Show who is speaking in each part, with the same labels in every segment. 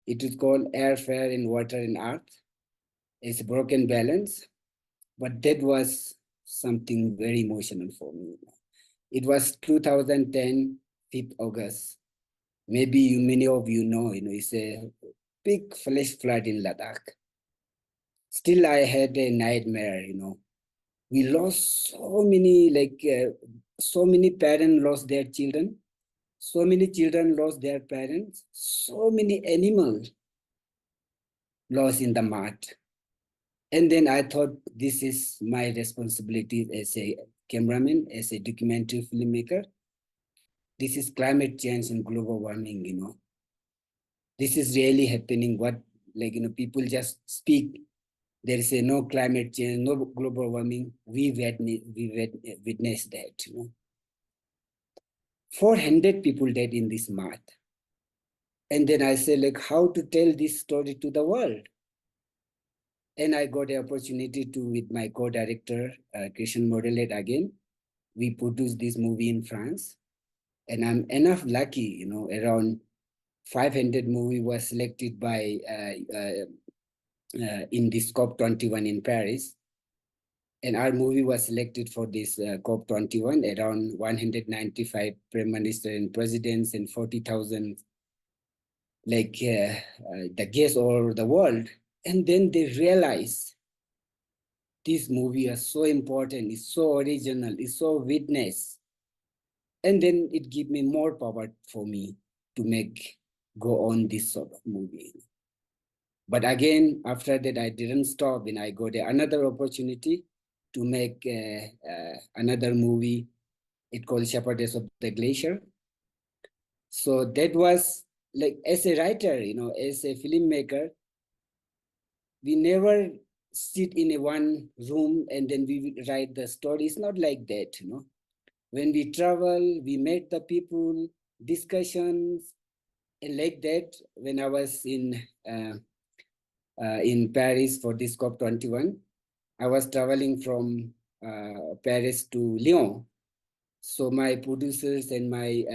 Speaker 1: It is called Air, Fire, and Water and Earth. It's a broken balance, but that was something very emotional for me. It was 2010, 5th August. Maybe many of you know, it's a big flash flood in Ladakh. Still, I had a nightmare. We lost so many, so many parents lost their children. So many children lost their parents. So many animals lost in the mud. And then I thought this is my responsibility as a cameraman, as a documentary filmmaker. This is climate change and global warming. This is really happening. People just speak. There is no climate change, no global warming. We witness that. 400 people died in this mud. And then I said, how to tell this story to the world? And I got the opportunity to, with my co-director, Christian Morelet again, we produced this movie in France. And I'm enough lucky, around 500 movie was selected by in this COP21 in Paris. And our movie was selected for this COP21, around 195 prime minister and presidents and 40,000 the guests all over the world. And then they realize this movie is so important, it's so original, it's so witness. And then it gave me more power for me to go on this sort of movie. But again, after that, I didn't stop, and I got another opportunity to make another movie. It called Shepherdess of the Glacier. So that was as a writer, as a filmmaker, we never sit in a one room and then we write the story. It's not like that, When we travel, we meet the people, discussions, and like that. When I was in Paris for this COP21, I was traveling from Paris to Lyon. So my producers and my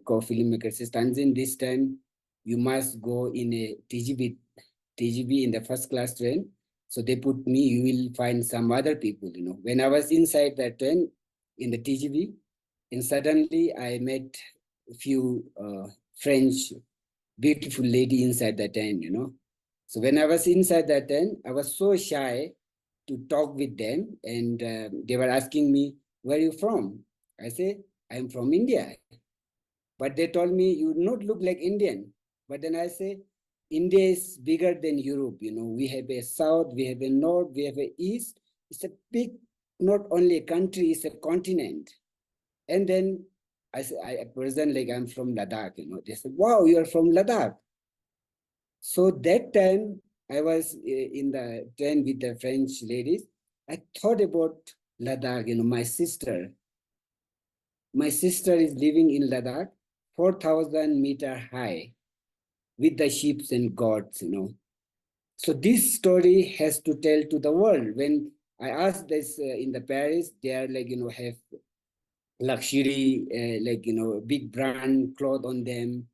Speaker 1: co-filmmakers, Stanzin, this time you must go in a TGV in the first class train. So they put me, you will find some other people, When I was inside that train in the TGV, and suddenly I met a few French beautiful lady inside that train, So when I was inside that train, I was so shy to talk with them, and they were asking me, where are you from? I said, I'm from India. But they told me, you not look like Indian. But then I say, India is bigger than Europe. We have a south, we have a north, we have a east. It's a big, not only a country, it's a continent. And then I said, I present I'm from Ladakh. They said, wow, you're from Ladakh. So that time I was in the train with the French ladies. I thought about Ladakh, my sister. My sister is living in Ladakh, 4,000 meter high, with the ships and gods, So this story has to tell to the world. When I asked this in the Paris, they are have luxury, big brand cloth on them.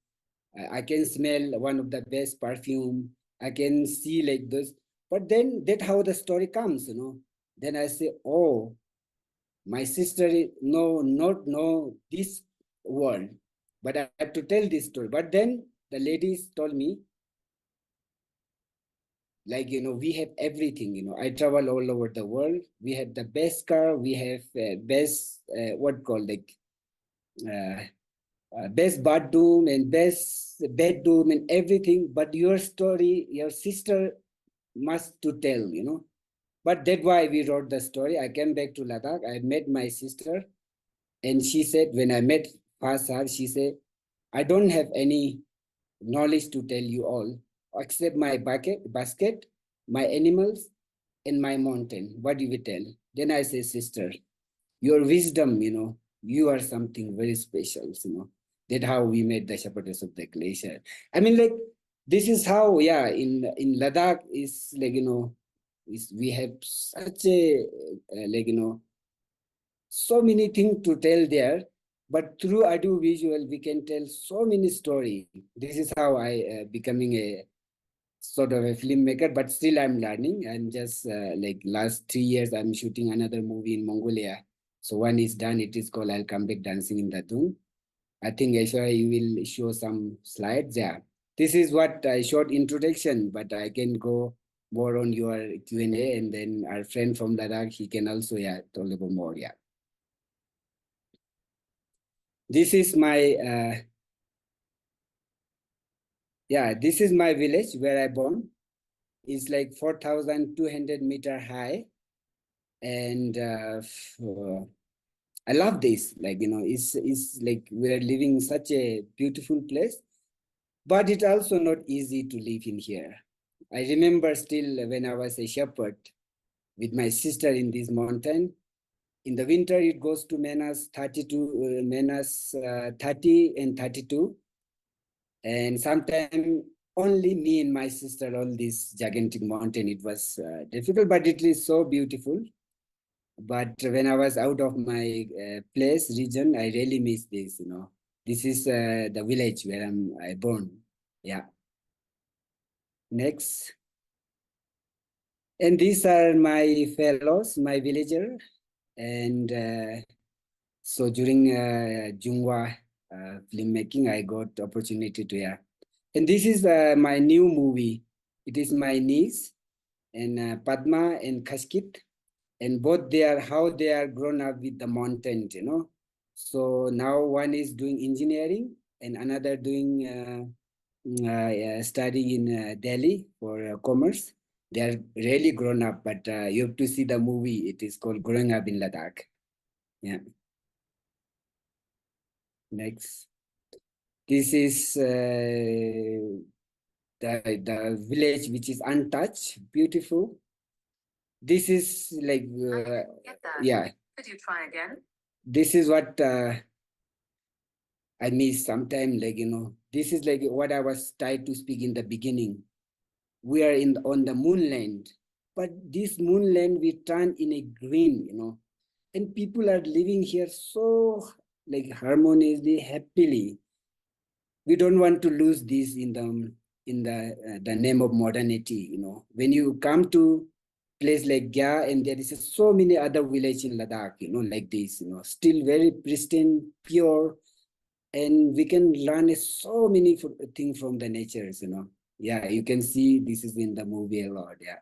Speaker 1: I can smell one of the best perfume. I can see like this. But then that's how the story comes, Then I say, oh, my sister not know this world, but I have to tell this story. But then the ladies told me, we have everything, I travel all over the world. We have the best car. We have best, best bathroom and best bedroom and everything. But your story, your sister must to tell, But that's why we wrote the story. I came back to Ladakh. I met my sister. And she said, when I met her, she said, I don't have any knowledge to tell you all, except my basket, my animals, and my mountain. What do you tell? Then I say, sister, your wisdom, you are something very special, That's how we made the Shepherdess of the Glacier. I mean, this is how, in Ladakh is we have such a, so many things to tell there. But through audiovisual, we can tell so many stories. This is how I becoming a sort of a filmmaker, but still I'm learning. And just like last 3 years, I'm shooting another movie in Mongolia. So one is done. It is called I'll Come Back Dancing in the Dune. I think Aishwarya, you will show some slides. Yeah, this is what I short introduction, but I can go more on your Q&A, and then our friend from Ladakh, he can also talk about more. Yeah, this is my this is my village where I born. It's like 4,200 meter high, and I love this. Like it's like we're living in such a beautiful place. But it's also not easy to live in here. I remember still when I was a shepherd with my sister in this mountain. In the winter, it goes to minus 32, minus 30 and 32. And sometimes only me and my sister on this gigantic mountain. It was difficult, but it is so beautiful. But when I was out of my place, region, I really miss this. This is the village where I born. Yeah. Next. And these are my fellows, my villager. And so during Jungwa filmmaking, I got opportunity to, yeah. And this is my new movie. It is my niece and Padma and Kashkit. And both they are how they are grown up with the mountain. So now one is doing engineering and another doing studying in Delhi for commerce. They are really grown up, but you have to see the movie. It is called Growing Up in Ladakh. Yeah. Next. This is the village which is untouched, beautiful. This is like, yeah. Could you try again? This is what I miss sometimes, this is like what I was trying to speak in the beginning. We are on the moonland, but this moonland we turn in a green, and people are living here so like harmoniously, happily. We don't want to lose this in the name of modernity. When you come to place like Gya, and there is so many other village in Ladakh, like this, still very pristine, pure, and we can learn so many things from the natures. Yeah, you can see this is in the movie a lot. Yeah.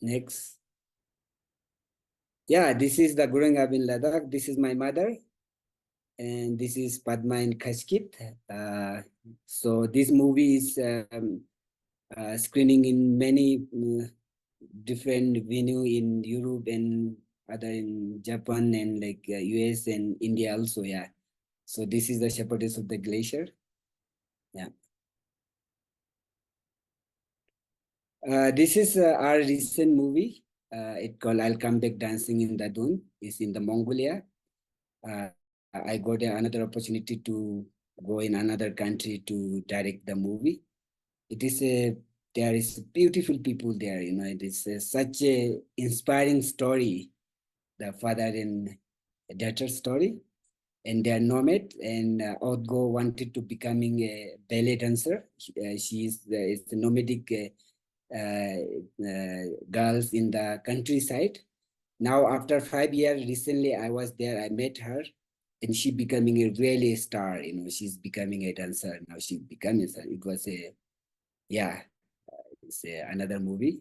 Speaker 1: Next. Yeah, this is the growing up in Ladakh. This is my mother, and this is Padma and Kashkit. So this movie is screening in many different venue in Europe and other in Japan and like US and India also. Yeah. So this is the Shepherdess of the Glacier. Yeah. This is our recent movie. It called I'll Come Back Dancing in the Dune. It's in the Mongolia. I got another opportunity to go in another country to direct the movie. It is there is beautiful people there. It is such a inspiring story. The father and daughter story, and they are nomad. And Odgo wanted to becoming a ballet dancer. She is the nomadic. Girls in the countryside. Now, after 5 years, recently I was there, I met her, and she becoming a really star. She's becoming a dancer. Now she becoming, it was yeah, it's another movie.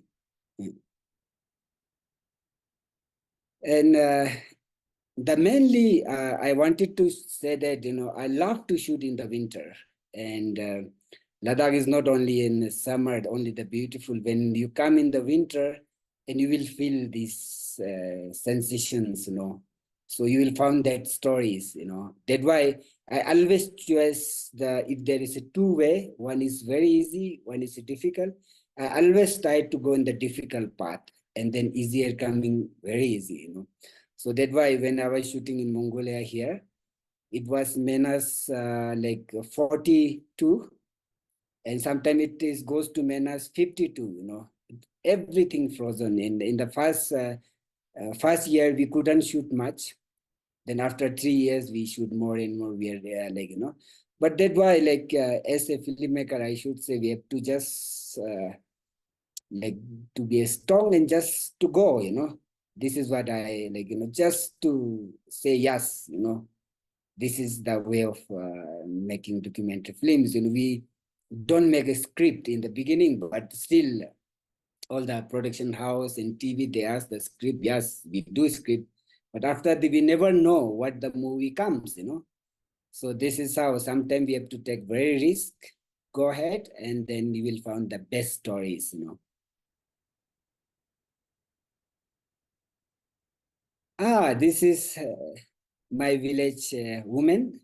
Speaker 1: And the mainly, I wanted to say that, I love to shoot in the winter. And Ladakh is not only in summer, only the beautiful. When you come in the winter, and you will feel these sensations. So you will find that stories. That's why I always choose if there is a two-way, one is very easy, one is difficult. I always try to go in the difficult path, and then easier coming very easy. So that's why when I was shooting in Mongolia here, it was minus like 42, and sometimes goes to minus 52. Everything frozen. In the first year, we couldn't shoot much. Then after 3 years, we shoot more and more. We are there, like, But that's why, like, as a filmmaker, I should say we have to just like to be strong and just to go, This is what I like, just to say yes, This is the way of making documentary films. We don't make a script in the beginning, but still all the production house and TV, they ask the script. Yes, we do script, but after that, we never know what the movie comes, So this is how sometimes we have to take very risk, go ahead, and then we will find the best stories, This is my village woman,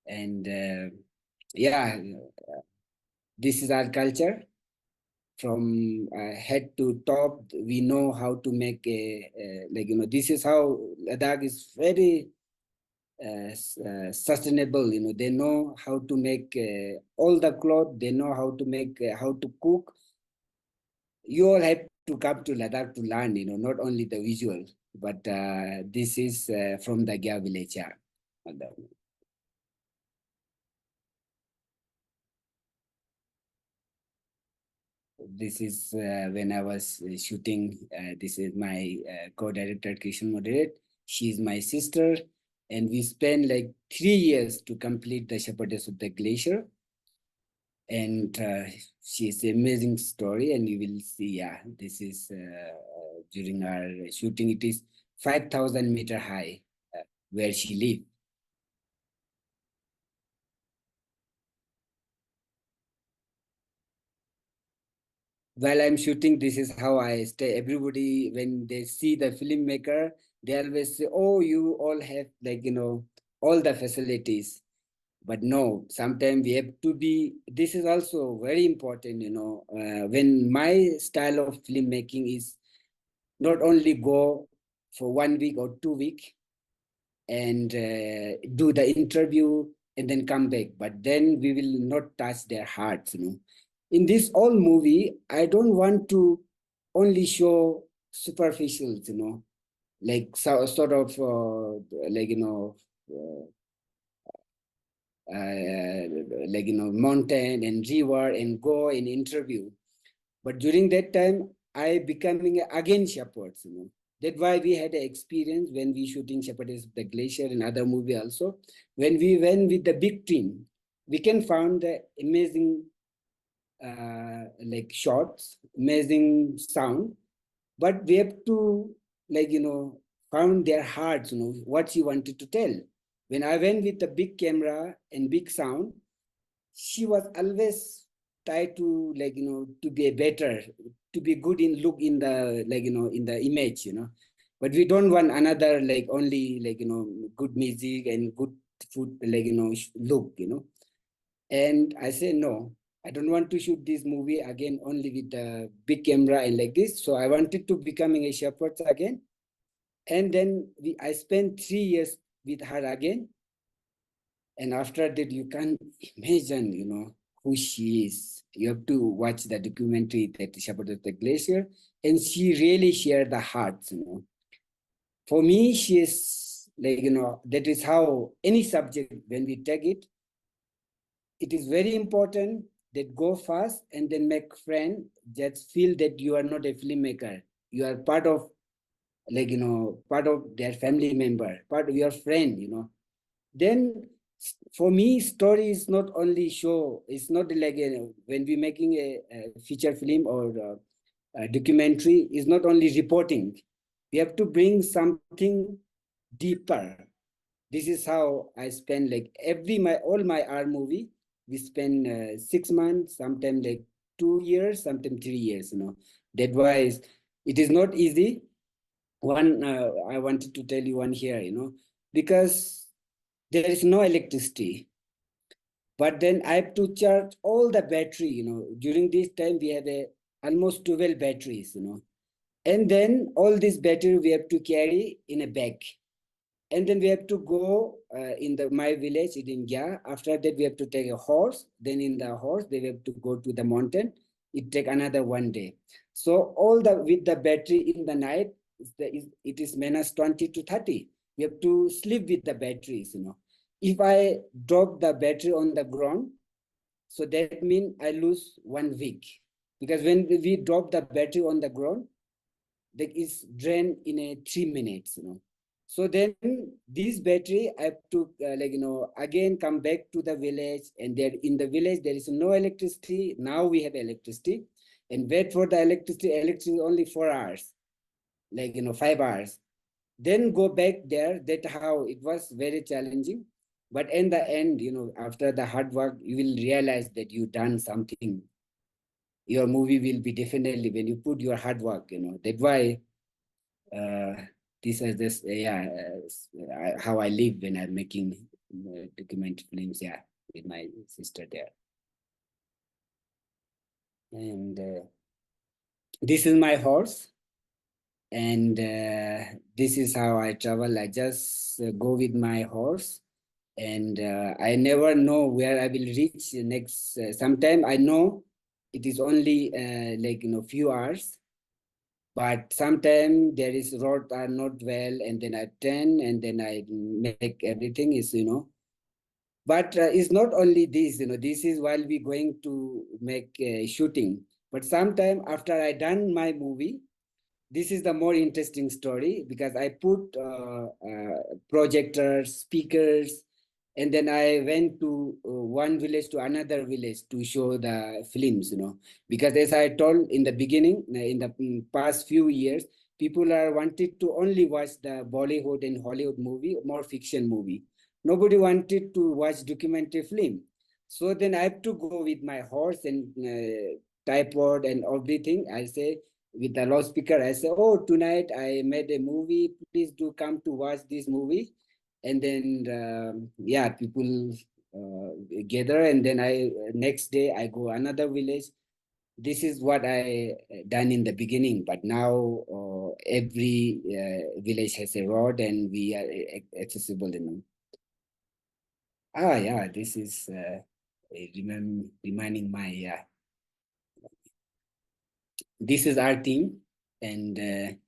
Speaker 1: and yeah, this is our culture. From head to top, we know how to make like, this is how Ladakh is very sustainable. They know how to make all the cloth. They know how to make, how to cook. You all have to come to Ladakh to learn, not only the visual, but this is from the Gya village. Yeah. This is when I was shooting. This is my co-director, Kishan Moderate. She's my sister. And we spent like 3 years to complete the Shepherdess of the Glacier. And she's an amazing story. And you will see, yeah, this is during our shooting. It is 5,000 meter high where she lived. While I'm shooting, this is how I stay. Everybody, when they see the filmmaker, they always say, "Oh, you all have like all the facilities." But no, sometimes we have to be. This is also very important, when my style of filmmaking is not only go for 1 week or 2 week and do the interview and then come back, but then we will not touch their hearts, In this all movie, I don't want to only show superficials, like sort of like like mountain and river and go and interview. But during that time, I becoming again shepherds, That's why we had an experience when we shooting Shepherdess of the Glacier and other movie also. When we went with the big team, we can find the amazing like shots, amazing sound, but we have to like found their hearts, what she wanted to tell. When I went with the big camera and big sound, she was always try to like to be better, to be good in look in the like in the image, but we don't want another like only like good music and good food like look, and I say no, I don't want to shoot this movie again only with the big camera and like this. So I wanted to becoming a shepherd again. And then I spent 3 years with her again. And after that, you can imagine, who she is. You have to watch the documentary that Shepherd of the Glacier. And she really shared the hearts, For me, she is like, that is how any subject, when we take it, it is very important that go fast and then make friend, just feel that you are not a filmmaker. You are part of like, part of their family member, part of your friend, Then for me, story is not only show, it's not like when we're making a feature film or a documentary, is not only reporting. We have to bring something deeper. This is how I spend like all my art movie. We spend 6 months, sometimes like 2 years, sometimes 3 years. That why it is not easy. One, I wanted to tell you one here. Because there is no electricity. But then I have to charge all the battery. During this time we have almost 12 batteries. And then all this battery we have to carry in a bag. And then we have to go in my village in India. After that, we have to take a horse. Then in the horse, they have to go to the mountain. It take another 1 day. So all with the battery in the night, it is minus 20 to 30. You have to sleep with the batteries, you know. If I drop the battery on the ground, so that means I lose 1 week. Because when we drop the battery on the ground, that is drained in a 3 minutes, you know. So then this battery I have to again come back to the village, and there in the village there is no electricity. Now we have electricity, and wait for the electricity. Electricity only 4 hours, 5 hours. Then go back there. That how it was very challenging. But in the end, after the hard work, you will realize that you done something. Your movie will be definitely when you put your hard work, That's why uh, this is this how I live when I'm making documentary films, with my sister there. And this is my horse, and this is how I travel. I just go with my horse, and I never know where I will reach next. Sometime I know it is only few hours, but sometimes there is road are not well, and then I turn, and then I make everything is. But it's not only this, this is while we going to make shooting. But sometime after I done my movie, this is the more interesting story, because I put projectors, speakers, and then I went to one village to another village to show the films, because as I told in the beginning, in the past few years, people are wanted to only watch the Bollywood and Hollywood movie, more fiction movie. Nobody wanted to watch documentary film. So then I have to go with my horse and tripod and everything. I say, with the loudspeaker, I say, "Oh, tonight I made a movie. Please do come to watch this movie." And then, people gather, and then I next day I go another village. This is what I done in the beginning, but now every village has a road, and we are accessible. Yeah, this is reminding my this is our team, and.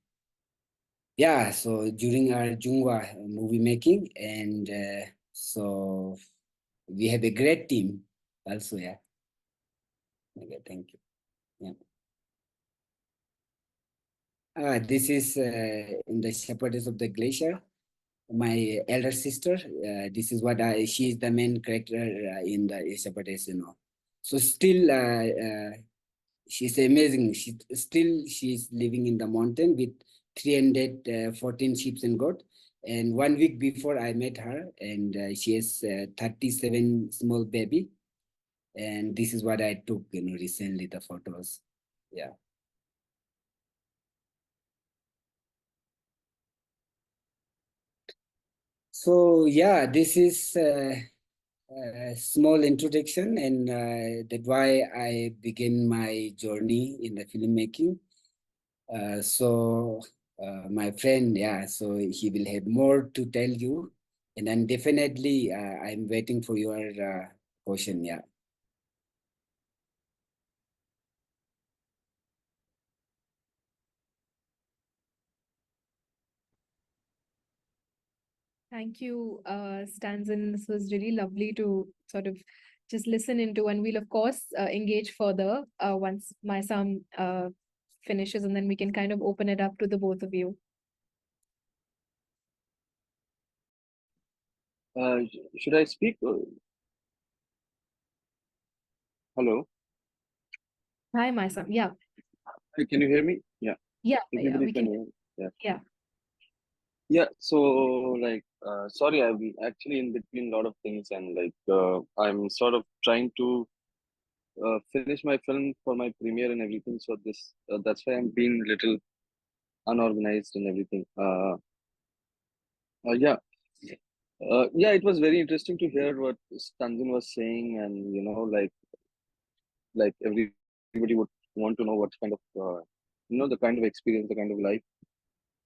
Speaker 1: So during our Jungwa movie making, and so we have a great team also, yeah. Okay, thank you. Yeah. This is in the Shepherdess of the Glacier, my elder sister. This is what she is the main character in the Shepherdess, So still, she's amazing. She's living in the mountain with 314 sheep and goat. And 1 week before I met her, and she has 37 small baby. And this is what I took, recently, the photos. Yeah. So yeah, this is a small introduction, and that's why I began my journey in the filmmaking. My friend, so he will have more to tell you, and then definitely I'm waiting for your question. Yeah.
Speaker 2: Thank you, Stanzin. This was really lovely to sort of just listen into, and we'll of course engage further once Maisam finishes, and then we can kind of open it up to the both of you.
Speaker 3: Should I speak? Hello.
Speaker 2: Hi, Maisam. Yeah,
Speaker 3: Can you hear me? Yeah.
Speaker 2: yeah,
Speaker 3: Everybody
Speaker 2: we
Speaker 3: can
Speaker 2: can.
Speaker 3: hear. Yeah.
Speaker 2: Yeah.
Speaker 3: Yeah. So sorry, I'm actually in between a lot of things, and I'm sort of trying to finish my film for my premiere and everything. So that's why I'm being a little unorganized and everything. Yeah. Yeah. It was very interesting to hear what Stanzin was saying, and everybody would want to know what kind of the kind of experience, the kind of life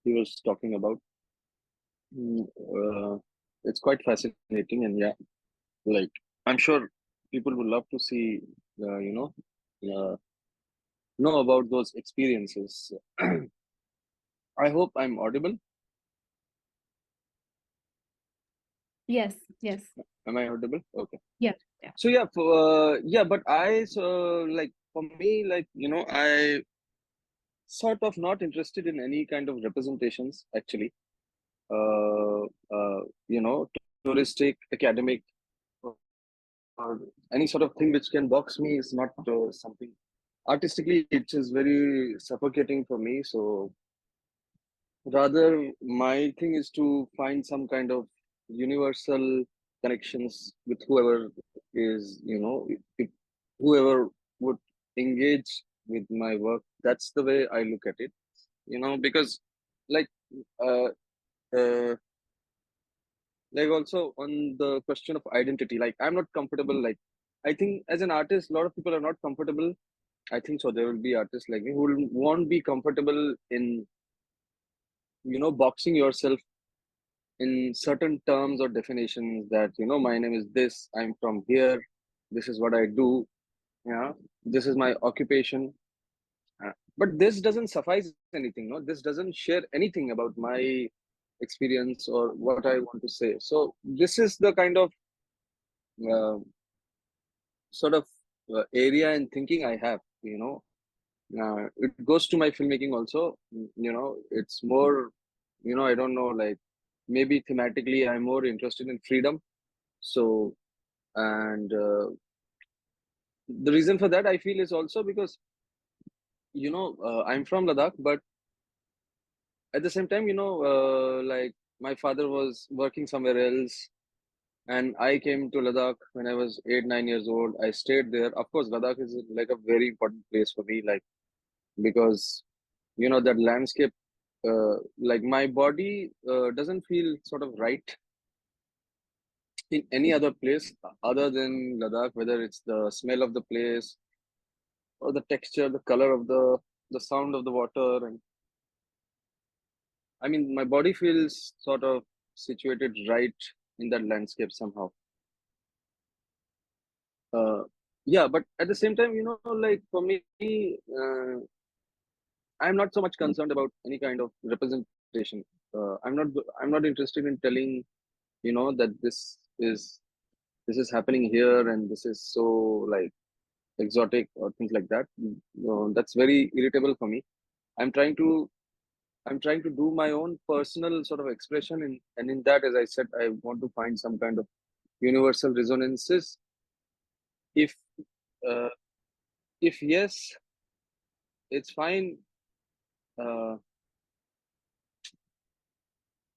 Speaker 3: he was talking about. Mm, it's quite fascinating, and yeah, like I'm sure people would love to see, uh, know about those experiences. I hope I'm audible.
Speaker 2: Yes, yes.
Speaker 3: Am I audible? Okay.
Speaker 2: Yeah, yeah.
Speaker 3: So yeah, but like for me, like I sort of not interested in any kind of representations actually. Uh, Touristic, academic, or any sort of thing which can box me is not something. Artistically, it is very suffocating for me. So rather, my thing is to find some kind of universal connections with whoever is, if whoever would engage with my work. That's the way I look at it, because like, uh, uh, like also on the question of identity, like I'm not comfortable. Like, I think as an artist, a lot of people are not comfortable. I think so. There will be artists like me who won't be comfortable in, boxing yourself in certain terms or definitions that my name is this, I'm from here, this is what I do, yeah, this is my occupation. But this doesn't suffice anything, no, this doesn't share anything about my experience or what I want to say. So this is the kind of uh, sort of area and thinking I have, it goes to my filmmaking also. It's more, I don't know, like maybe thematically I'm more interested in freedom. So, and the reason for that I feel is also because I'm from Ladakh, but at the same time, like my father was working somewhere else, and I came to Ladakh when I was 8 9 years old. I stayed there. Of course, Ladakh is like a very important place for me, like because that landscape. Like my body doesn't feel sort of right in any other place other than Ladakh, whether it's the smell of the place or the texture, the color of the sound of the water, and I mean, my body feels sort of situated right in that landscape somehow. Uh, yeah, but at the same time, like for me, I'm not so much concerned about any kind of representation. I'm not interested in telling, that this is happening here and this is so like exotic or things like that. That's very irritable for me. I'm trying to I'm trying to do my own personal sort of expression, and in that, as I said, I want to find some kind of universal resonances. If uh, if yes, it's fine. Uh,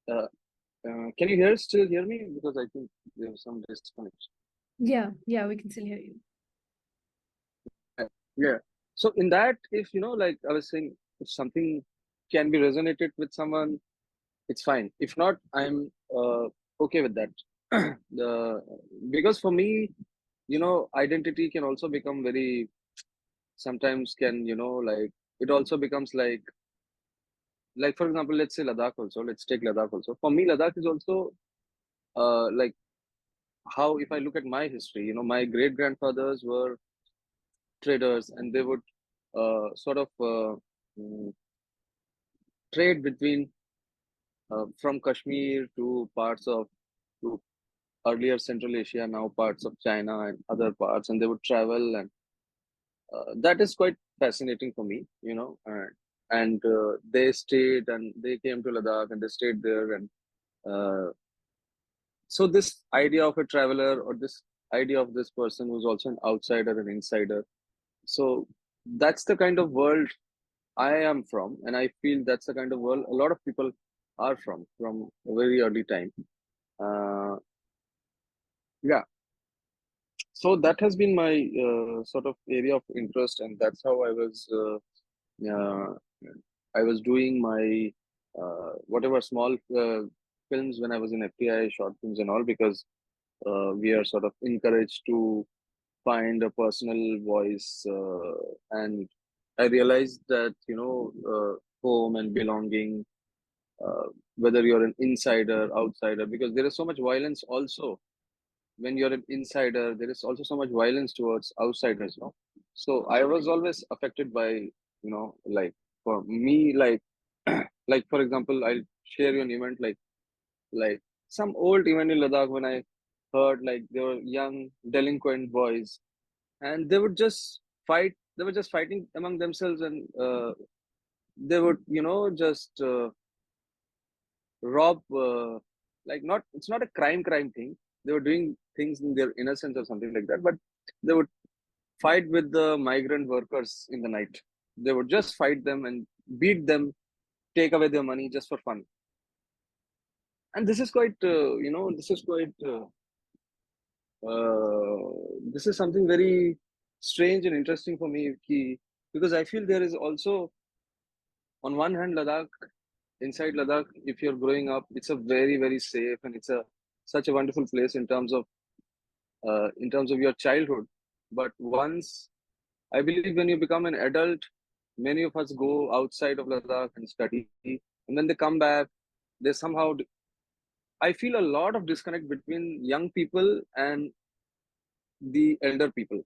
Speaker 3: uh, can you still hear me? Because I think there's some disconnection.
Speaker 2: Yeah, yeah, we can still hear you.
Speaker 3: Yeah. So in that, if like I was saying, if something can be resonated with someone, it's fine. If not, I'm okay with that. the Because for me, identity can also become very sometimes can like it also becomes like for example, let's say Ladakh also. Let's take Ladakh also. For me, Ladakh is also like how if I look at my history, my great grandfathers were traders, and they would sort of mm, trade between from Kashmir to parts of to earlier Central Asia, now parts of China and other parts, and they would travel, and that is quite fascinating for me, and they stayed and they came to Ladakh and they stayed there, and uh, so this idea of a traveler or this idea of this person who's also an outsider and insider, so that's the kind of world I am from, and I feel that's the kind of world a lot of people are from a very early time. Uh, yeah, so that has been my sort of area of interest, and that's how uh, I was doing my whatever small films when I was in FTI, short films and all, because we are sort of encouraged to find a personal voice, and I realized that home and belonging, uh, whether you're an insider, outsider, because there is so much violence also when you're an insider. There is also so much violence towards outsiders, so I was always affected by like for me like like for example, I'll share you an event like some old event in Ladakh when I heard like there were young delinquent boys and they would just fight. They were just fighting among themselves and they would, just rob. Like not, it's not a crime thing. They were doing things in their innocence or something like that. But they would fight with the migrant workers in the night. They would just fight them and beat them, take away their money just for fun. And this is quite, this is something very strange and interesting for me because I feel there is also, on one hand, inside Ladakh, if you're growing up, it's a very, very safe and it's a such a wonderful place in terms of your childhood. But once, I believe, when you become an adult, many of us go outside of Ladakh and study, and when they come back, they somehow. I feel a lot of disconnect between young people and the elder people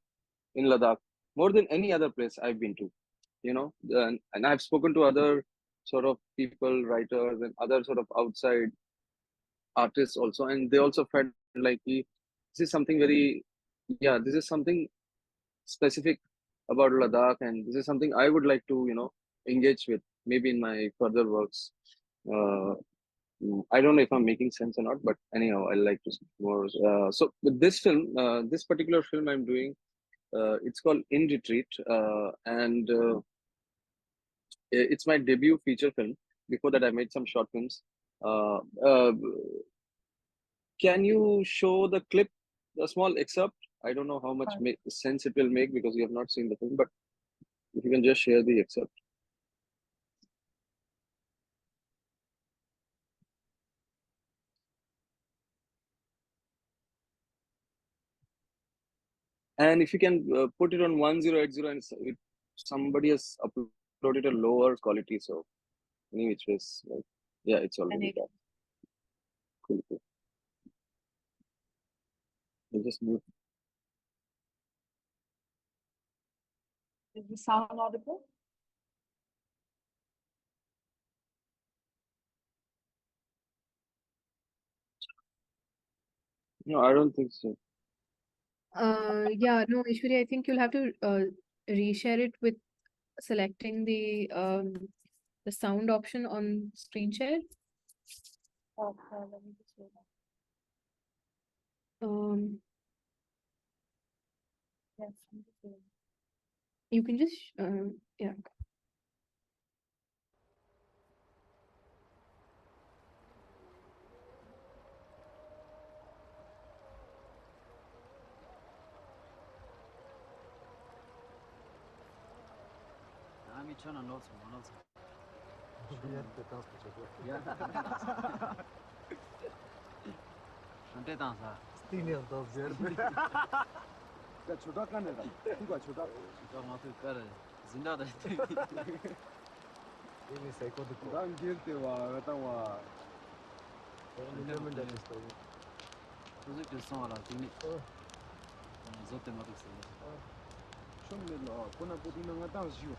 Speaker 3: in Ladakh more than any other place I've been to. And I've spoken to other sort of people, writers, and other sort of outside artists also, and they also felt like this is something very, yeah, this is something specific about Ladakh, and this is something I would like to, engage with maybe in my further works. Uh, I don't know if I'm making sense or not, but anyhow, I like to speak more. So with this film, this particular film I'm doing, it's called In Retreat, and it's my debut feature film. Before that, I made some short films. Uh, uh, can you show the clip, the small excerpt? I don't know how much sense it will make because you have not seen the film, but if you can just share the excerpt. And if you can put it on 1080 and somebody has uploaded a lower quality, so any which ways, like, yeah, it's already done. Cool, cool. I'll just move.
Speaker 4: Is the sound audible?
Speaker 3: No, I don't think so.
Speaker 2: Yeah, no, Ishwari, I think you'll have to reshare it with selecting the sound option on screen share.
Speaker 4: Okay, let me just do that. Yes, I'm just doing it.
Speaker 2: You can just yeah.
Speaker 5: Amichana knows one also. Shunte dansa.
Speaker 6: Stinian danser.
Speaker 5: Ka छोटा करने का तू का छोटा मत कर जिंदा दे
Speaker 6: Ini sai ko diko.
Speaker 5: dan गिरते वा गता वा
Speaker 6: Ini menda listo.
Speaker 5: तुझे किसों वाला तूने zote matu se
Speaker 6: Shumne lo kuna putina ngata jiu.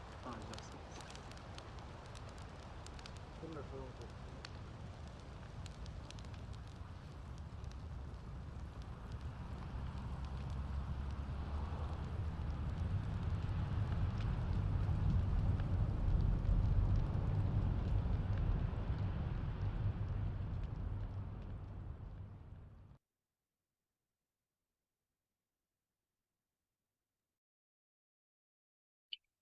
Speaker 6: Kuna ko.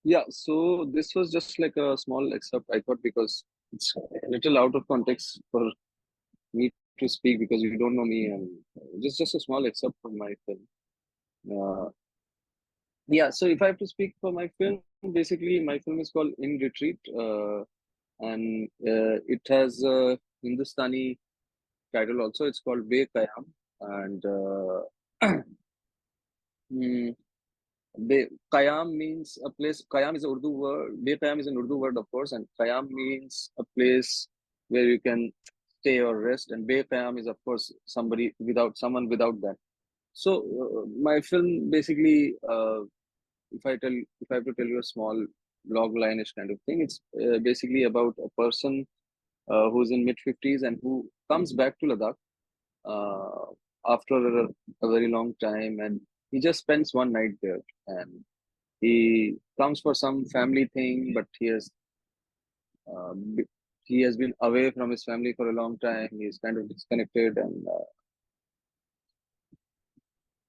Speaker 3: Yeah, so this was just like a small excerpt, I thought, because it's a little out of context for me to speak because you don't know me, and just a small excerpt from my film. Yeah, so if I have to speak for my film, basically my film is called In Retreat, and it has a Hindustani title also. It's called Be Kayam, and Kayam means a place. Kayam is an Urdu word. Be Kayam is an Urdu word, of course, and Kayam means a place where you can stay or rest. And Be Kayam is, of course, someone without that. So my film basically, if I have to tell you a small log line-ish kind of thing, it's basically about a person who's in mid 50s and who comes back to Ladakh after a very long time, and he just spends one night there, and he comes for some family thing, but uh, b- he has been away from his family for a long time. He's kind of disconnected, and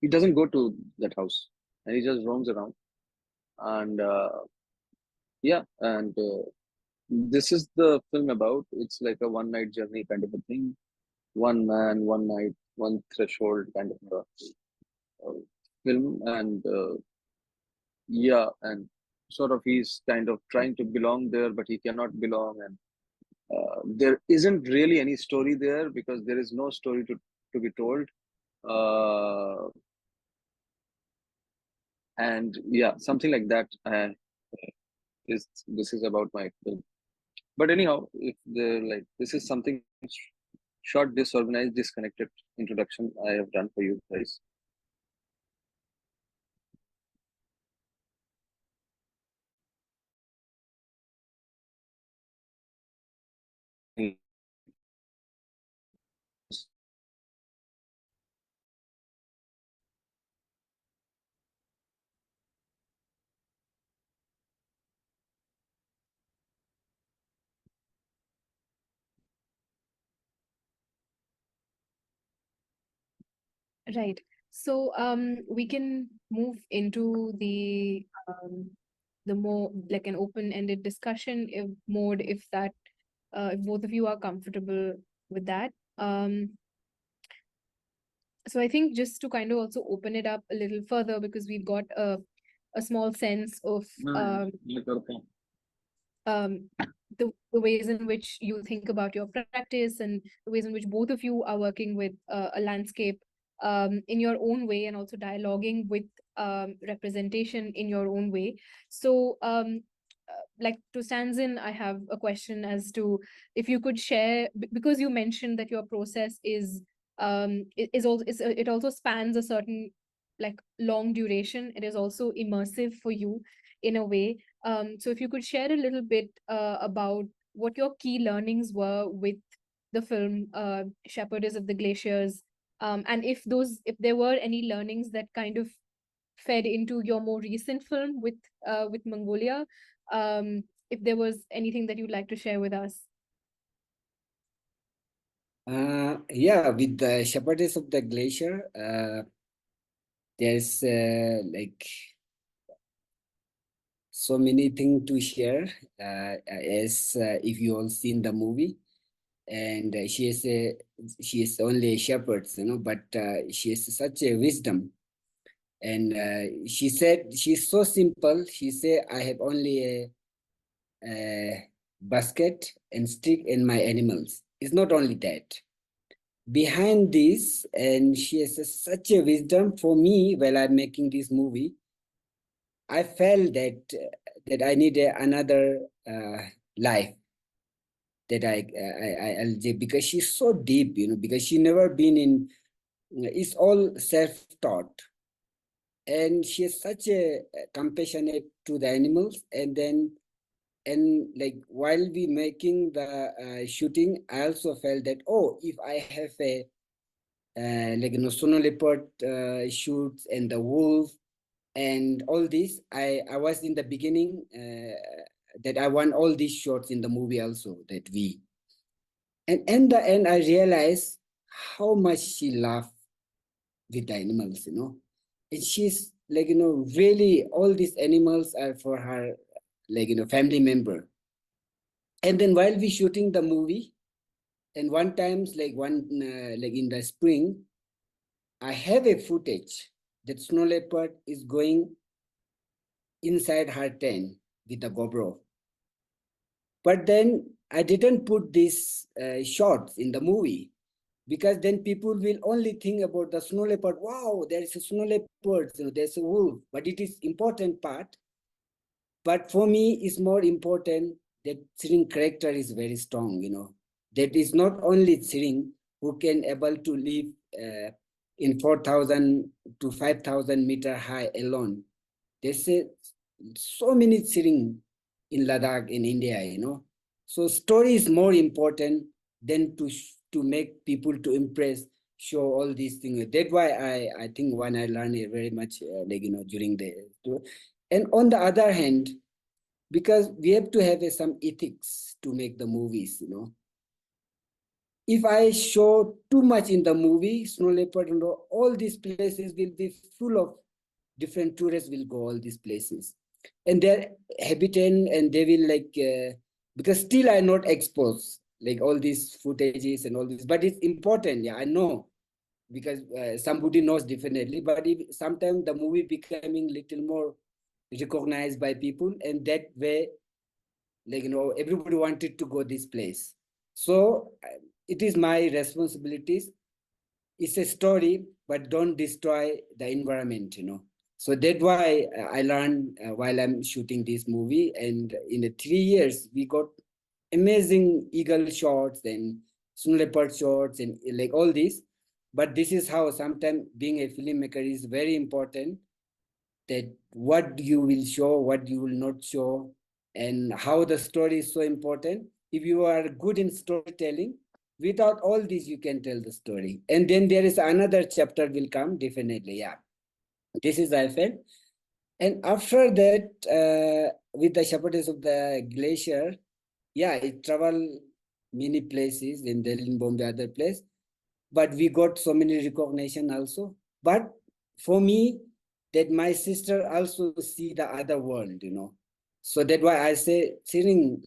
Speaker 3: he doesn't go to that house, and he just roams around. And yeah, and this is the film about. It's like a one night journey kind of a thing. One man, one night, one threshold kind of a film, and yeah, and sort of he's kind of trying to belong there, but he cannot belong, and there isn't really any story there because there is no story to be told. Uh, and yeah, something like that is this is about my film. But anyhow, if the like this is something short, disorganized, disconnected introduction I have done for you guys.
Speaker 2: Right. So we can move into the more like an open-ended discussion if mode if that if both of you are comfortable with that. So I think just to kind of also open it up a little further because we've got a small sense of um, the ways in which you think about your practice and the ways in which both of you are working with a landscape in your own way and also dialoguing with representation in your own way. So like to Stanzin, I have a question as to if you could share, because you mentioned that your process is also it also spans a certain like long duration. It is also immersive for you in a way. So if you could share a little bit about what your key learnings were with the film Shepherdess of the Glaciers, and if there were any learnings that kind of fed into your more recent film with Mongolia, if there was anything that you'd like to share with us.
Speaker 1: Yeah, with the Shepherdess of the Glacier, there's like so many things to share. As if you all seen the movie, and she is only a shepherd, but she has such a wisdom. And she said she's so simple. She said, "I have only a basket and stick and my animals." It's not only that. Behind this, and she has such a wisdom for me while I'm making this movie. I felt that I need another life that I'll because she's so deep, because she never been in. It's all self-taught, and she is such a compassionate to the animals. And like while we making the shooting, I also felt that if I have a like snow leopard shoots and the wolf and all this, I was in the beginning that I want all these shots in the movie also that we. And in the end, I realized how much she loved with the animals, And she's like, really all these animals are for her, like, family member. And then while we shooting the movie, and one times, like like in the spring, I have a footage that snow leopard is going inside her tent with the GoPro. But then I didn't put these shots in the movie because then people will only think about the snow leopard. Wow, there is a snow leopard, there's a wolf, but it is important part. But for me, it's more important that Tsering character is very strong, That is not only Tsering who can able to live in 4,000 to 5,000 meter high alone. There's so many Tsering in Ladakh, in India, So story is more important than to make people to impress. show all these things. That's why I think when I learned it very much, during the tour. And on the other hand, because we have to have some ethics to make the movies, If I show too much in the movie, Snow Leopard, all these places will be full of different tourists will go all these places. And their habitat and they will because still I not exposed like all these footages and all this, but it's important. Yeah, I know because somebody knows definitely, but if sometimes the movie becoming little more recognized by people and that way, everybody wanted to go this place. So it is my responsibilities. It's a story, but don't destroy the environment, So that's why I learned while I'm shooting this movie. And in the 3 years, we got amazing eagle shots and snow leopard shots and like all this. But this is how sometimes being a filmmaker is very important, that what you will show, what you will not show, and how the story is so important. If you are good in storytelling, without all this, you can tell the story. And then there is another chapter will come, definitely. Yeah. This is I felt. And after that, with the shepherdess of the glacier, yeah, it traveled many places in Delhi, in Bombay, other place. But we got so many recognition also. But for me, that my sister also see the other world, So that's why I say, Siring,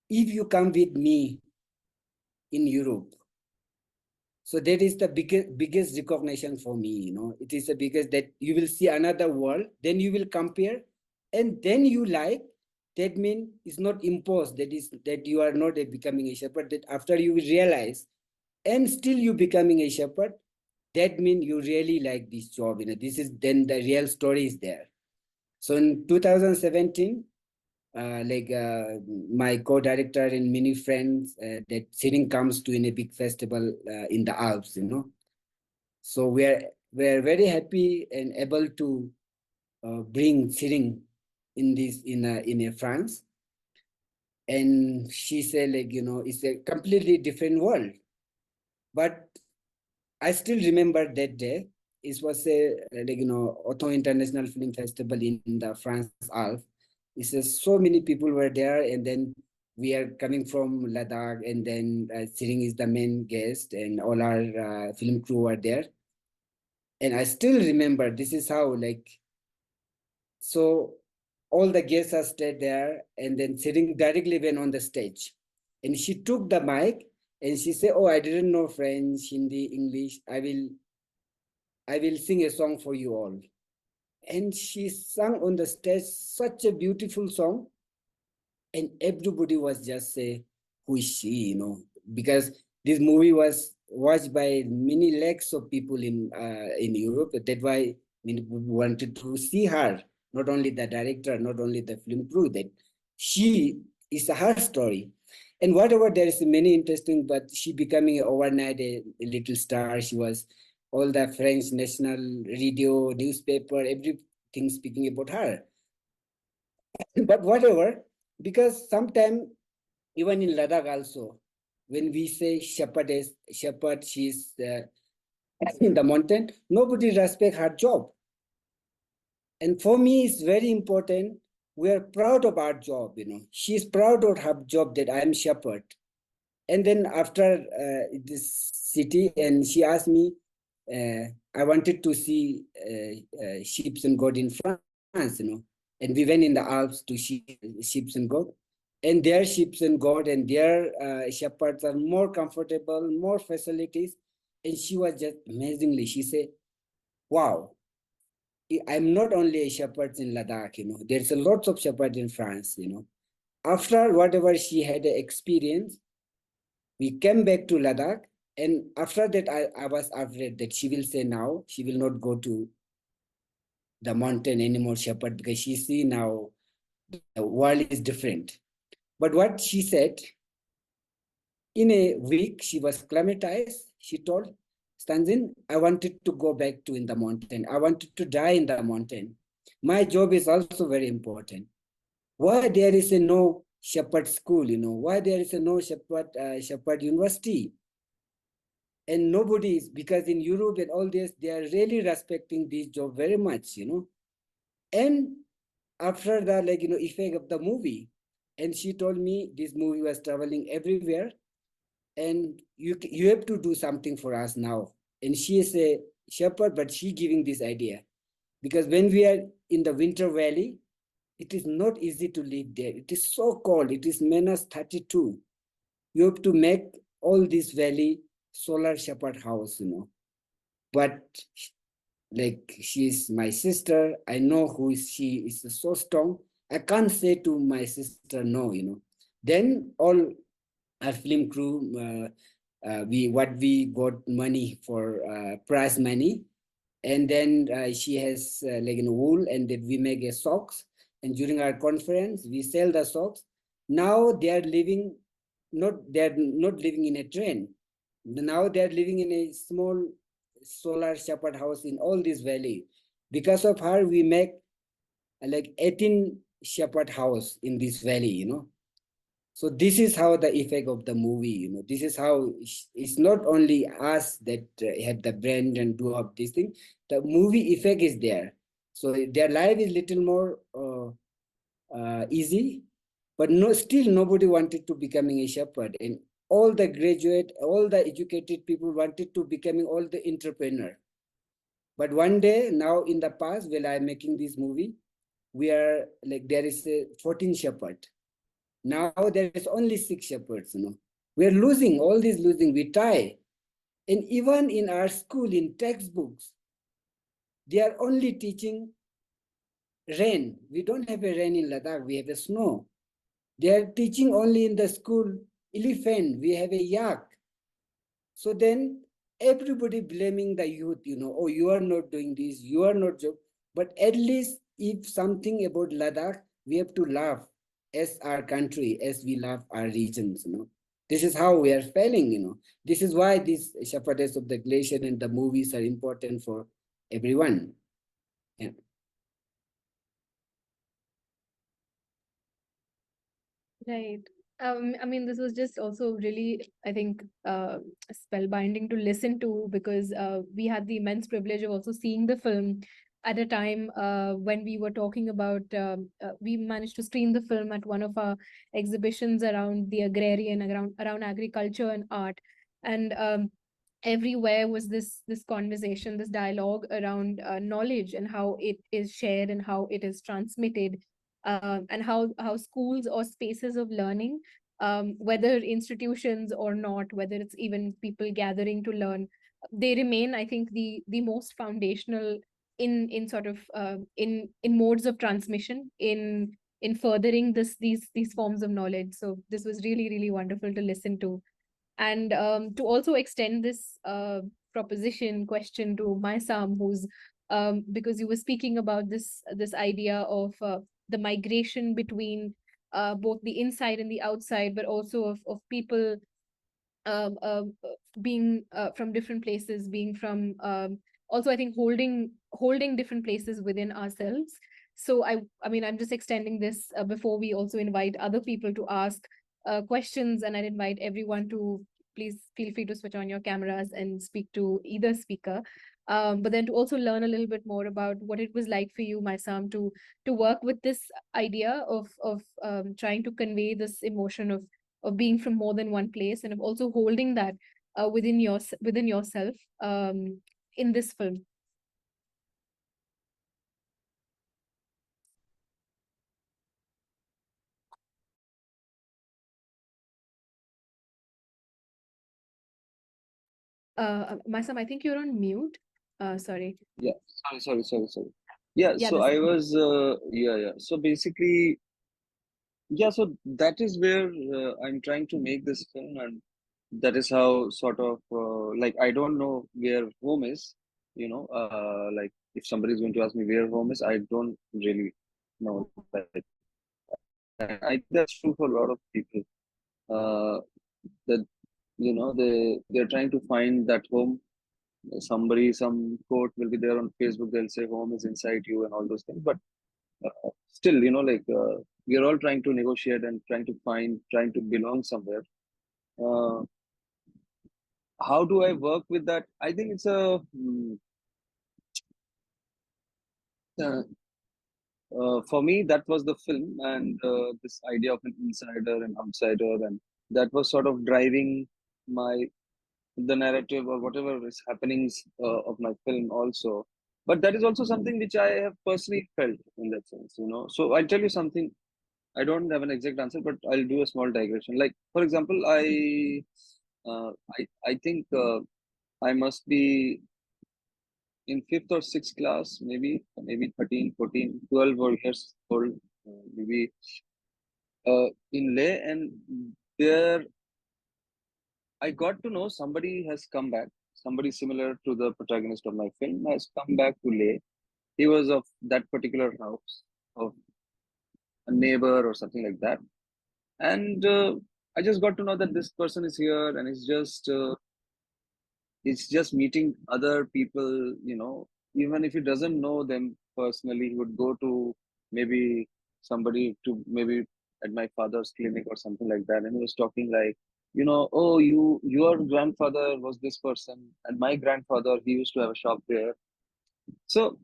Speaker 1: if you come with me in Europe, so that is the biggest recognition for me, It is the biggest that you will see another world, then you will compare, and then you like, that means it's not imposed, that is that you are not becoming a shepherd, that after you will realize, and still you becoming a shepherd, that means you really like this job. This is then the real story is there. So in 2017, my co-director and many friends that Siring comes to in a big festival in the Alps, So we're very happy and able to bring Siring in this in a France. And she said it's a completely different world. But I still remember that day. It was a Auto International Film Festival in the France Alps. It's so many people were there, and then we are coming from Ladakh, and then Siring is the main guest, and all our film crew were there. And I still remember this is how so all the guests are stayed there, and then Siring directly went on the stage, and she took the mic and she said, "Oh, I didn't know French, Hindi, English. I will sing a song for you all." And she sang on the stage such a beautiful song. And everybody was just say, who is she, because this movie was watched by many lakhs of people in Europe. That's why many people wanted to see her, not only the director, not only the film crew, that she is her story. And whatever, there is many interesting, but she becoming overnight a little star. She was all the French national radio, newspaper, everything speaking about her. But whatever, because sometimes even in Ladakh also, when we say shepherd, she's in the mountain, nobody respect her job. And for me, it's very important. We are proud of our job, She's proud of her job that I'm shepherd. And then after this city, and she asked me, I wanted to see sheep and goat in France, And we went in the Alps to see sheep and goat. And their sheep and goat and their shepherds are more comfortable, more facilities. And she was just amazingly, she said, wow, I'm not only a shepherd in Ladakh, there's a lot of shepherds in France, After whatever she had experience, we came back to Ladakh. And after that, I was afraid that she will say now, she will not go to the mountain anymore, shepherd, because she see now the world is different. But what she said, in a week, she was acclimatized. She told, Stanzin, I wanted to go back to in the mountain. I wanted to die in the mountain. My job is also very important. Why there is a no shepherd school, Why there is a no shepherd university? And nobody is, because in Europe and all this, they are really respecting this job very much, And after the, effect of the movie, and she told me this movie was traveling everywhere, and you have to do something for us now. And she is a shepherd, but she giving this idea. Because when we are in the winter valley, it is not easy to live there. It is so cold. It is -32. You have to make all this valley solar shepherd house, But like, she's my sister. I know who is she is so strong. I can't say to my sister no, Then all our film crew, we got money for prize money, and then she has wool, and then we make a socks. And during our conference, we sell the socks. Now they are living, they're not living in a train. Now they are living in a small solar shepherd house in all this valley. Because of her, we make like 18 shepherd house in this valley, So this is how the effect of the movie, This is how it's not only us that have the brand and do up this thing. The movie effect is there. So their life is little more easy, but no, still nobody wanted to becoming a shepherd. And all the graduate, all the educated people wanted to becoming all the entrepreneur. But one day, now in the past, while I'm making this movie, we are like, there is a 14 shepherd. Now there is only 6 shepherds, We're losing, all this losing, we try. And even in our school, in textbooks, they are only teaching rain. We don't have a rain in Ladakh, we have a snow. They are teaching only in the school elephant, we have a yak. So then everybody blaming the youth, oh, you are not doing this, you are not job. But at least if something about Ladakh, we have to laugh as our country, as we love our regions, This is how we are failing, This is why these Shepherdess of the Glacier and the movies are important for everyone. Yeah.
Speaker 2: Right. I mean, this was just also really, I think, spellbinding to listen to, because we had the immense privilege of also seeing the film at a time when we were talking about, we managed to screen the film at one of our exhibitions around the agrarian, around agriculture and art. And everywhere was this conversation, this dialogue around knowledge and how it is shared and how it is transmitted, and how schools or spaces of learning, whether institutions or not, whether it's even people gathering to learn, they remain, I think, the most foundational in sort of in modes of transmission, in furthering these forms of knowledge. So this was really, really wonderful to listen to. And to also extend this proposition question to Maisam, who's because you were speaking about this idea of the migration between both the inside and the outside, but also of people um, um, uh, being from different places, being from also, I think, holding different places within ourselves. So I mean, I'm just extending this before we also invite other people to ask questions, and I'd invite everyone to please feel free to switch on your cameras and speak to either speaker. But then to also learn a little bit more about what it was like for you, Maisam, to work with this idea of trying to convey this emotion of being from more than one place, and of also holding that within yourself in this film. Maisam, I think you're on mute. Sorry.
Speaker 3: Yeah, sorry. Yeah,
Speaker 2: Yeah,
Speaker 3: so
Speaker 2: this
Speaker 3: I
Speaker 2: is
Speaker 3: was, yeah. So basically, yeah, so that is where I'm trying to make this film, and that is how sort of like, I don't know where home is, like, if somebody is going to ask me where home is, I don't really know. Like, and I think that's true for a lot of people. That they're trying to find that home. Somebody, some quote will be there on Facebook. They'll say home is inside you and all those things. But still, like, we are all trying to negotiate and trying to belong somewhere. Uh, how do I work with that? I think it's a uh, for me, that was the film, and this idea of an insider and outsider, and that was sort of driving my the narrative or whatever is happenings of my film also. But that is also something which I have personally felt in that sense, you know. So I'll tell you something. I don't have an exact answer, but I'll do a small digression. Like, for example, I think I must be in fifth or sixth class, maybe 13, 14, 12 or years old, maybe in Leh, and there I got to know somebody has come back. Somebody similar to the protagonist of my film has come back to Leh. He was of that particular house, of a neighbor or something like that. And I just got to know that this person is here, and it's just meeting other people. You know, even if he doesn't know them personally, he would go to maybe somebody to maybe at my father's clinic or something like that, and he was talking like, you know, oh, your grandfather was this person, and my grandfather, he used to have a shop there. So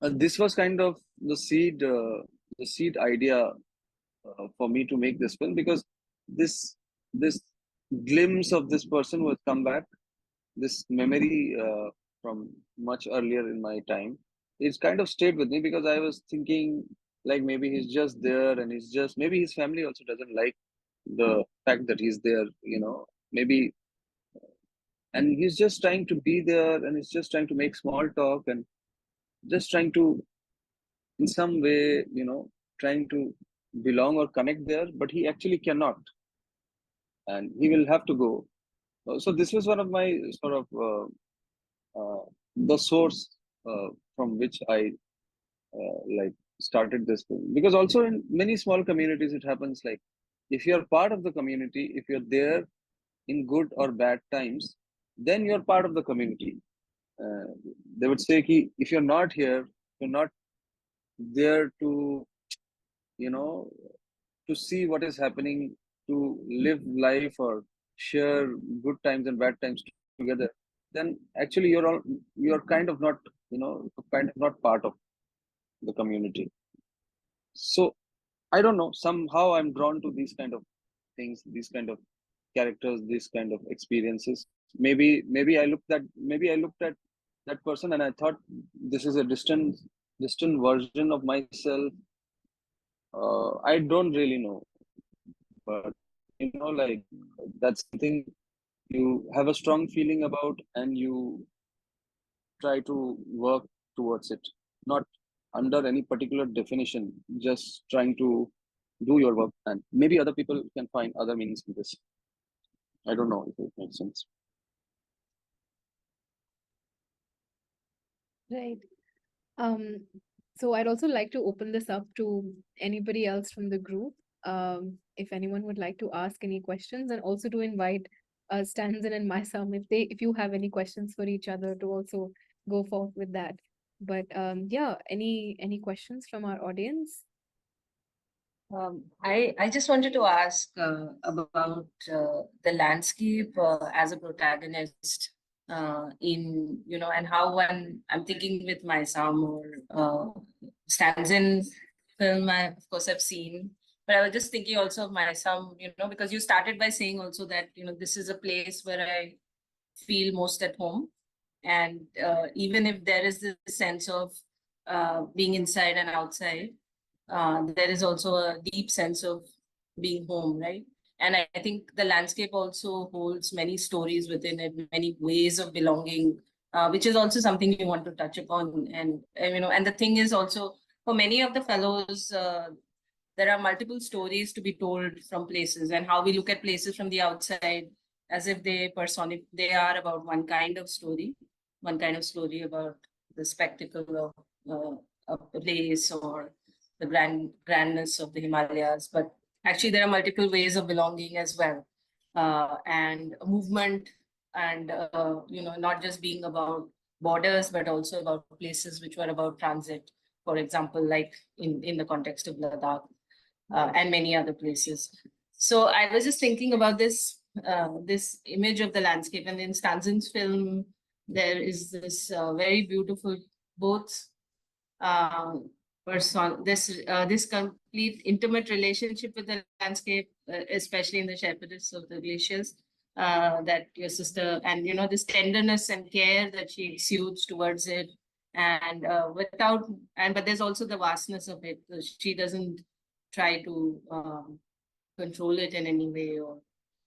Speaker 3: this was kind of the seed idea for me to make this film, because this glimpse of this person who has come back, this memory from much earlier in my time, it's kind of stayed with me, because I was thinking like maybe he's just there, and he's just, maybe his family also doesn't like the fact that he's there, you know, maybe, and he's just trying to be there, and he's just trying to make small talk, and just trying to in some way, you know, trying to belong or connect there, but he actually cannot, and he will have to go. So this was one of my sort of the source from which I like started this film. Because also in many small communities it happens, like if you're part of the community, if you're there in good or bad times, then you're part of the community. uh, they would say ki, if you're not here, you're not there to, you know, to see what is happening, to live life or share good times and bad times together, then actually you're kind of not, you know, kind of not part of the community. So I don't know, somehow I'm drawn to these kind of things, these kind of characters, these kind of experiences. Maybe I looked at that person and I thought this is a distant version of myself. I don't really know, but you know, like that's something you have a strong feeling about, and you try to work towards it, not under any particular definition, just trying to do your work, and maybe other people can find other meanings in this. I don't know if it makes sense.
Speaker 2: Right. So I'd also like to open this up to anybody else from the group. If anyone would like to ask any questions, and also to invite Stanzin and Maisam if you have any questions for each other, to also go forth with that. But yeah, any questions from our audience?
Speaker 7: I just wanted to ask about the landscape as a protagonist in, you know, and how one, I'm thinking with Maisam or Stanzin film, I of course have seen, but I was just thinking also of Maisam, you know, because you started by saying also that, you know, this is a place where I feel most at home. And even if there is this sense of being inside and outside, there is also a deep sense of being home, right? And I think the landscape also holds many stories within it, many ways of belonging, which is also something you want to touch upon. And you know, and the thing is also, for many of the fellows, there are multiple stories to be told from places, and how we look at places from the outside as if they are about one kind of story, about the spectacle of a place, or the grandness of the Himalayas. But actually there are multiple ways of belonging as well, and movement, and you know, not just being about borders, but also about places which were about transit, for example, like in the context of Ladakh, and many other places. So I was just thinking about this this image of the landscape. And in Stanzin's film, there is this very beautiful both this complete intimate relationship with the landscape, especially in the shepherdess of the glaciers, that your sister, and this tenderness and care that she exudes towards it, and but there's also the vastness of it. She doesn't try to control it in any way, or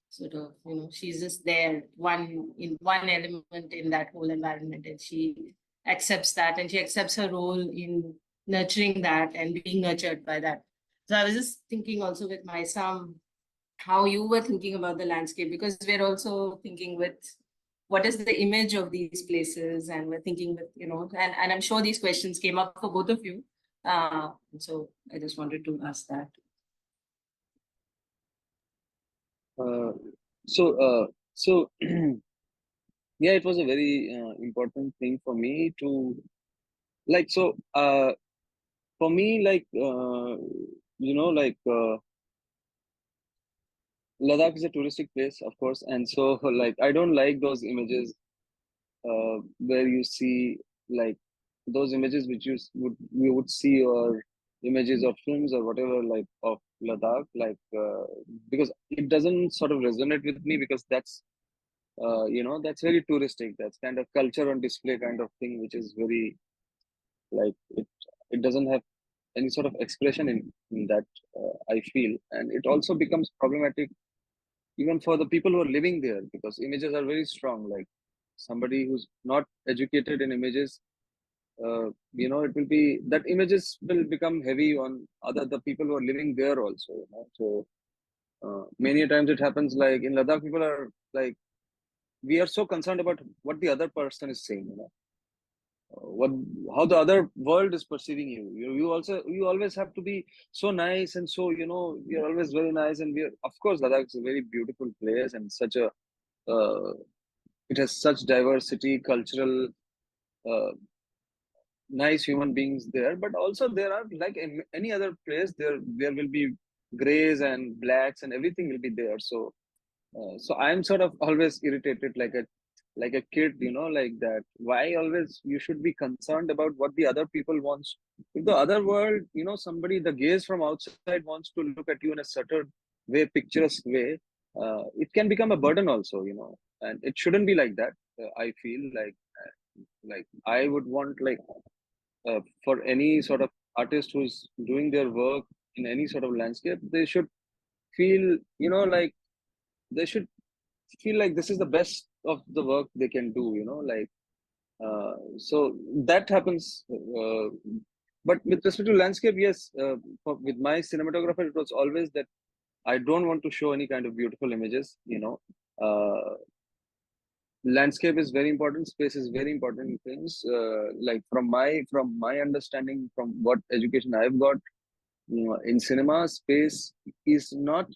Speaker 7: sort of, she's just there, one element in that whole environment, and she accepts that, and she accepts her role in nurturing that and being nurtured by that. So I was just thinking also with my son, how you were thinking about the landscape, because we're also thinking with what is the image of these places, and we're thinking with, and I'm sure these questions came up for both of you. So I just wanted to ask that.
Speaker 3: So yeah, it was a very important thing for me to for me, Ladakh is a touristic place, of course, and so I don't like those images where you see like those images which you would see, or images of films or whatever, like of Ladakh, because it doesn't sort of resonate with me, because that's that's very touristic. That's kind of culture on display kind of thing, which is very like it doesn't have any sort of expression in that, I feel. And it also becomes problematic even for the people who are living there, because images are very strong. Like somebody who's not educated in images, it will be that images will become heavy on the people who are living there also. So many times it happens, like in Ladakh, people are like, we are so concerned about what the other person is saying, what how the other world is perceiving you. You always have to be so nice, and so you're always very nice. And we're, of course, Ladakh is a very beautiful place, and such a it has such diversity, cultural, uh, nice human beings there. But also there are, like in any other place, there will be grays and blacks, and everything will be there. So I'm sort of always irritated, like a kid, like that. Why always you should be concerned about what the other people wants? If the other world, somebody, the gaze from outside wants to look at you in a certain way, picturesque way, it can become a burden also, and it shouldn't be like that. I feel like I would want, like, for any sort of artist who's doing their work in any sort of landscape, they should feel, they should feel like this is the best of the work they can do, so that happens. But with respect to landscape, yes, with my cinematographer, it was always that I don't want to show any kind of beautiful images. Landscape is very important, space is very important things. Like from my understanding, from what education I've got, in cinema, space is not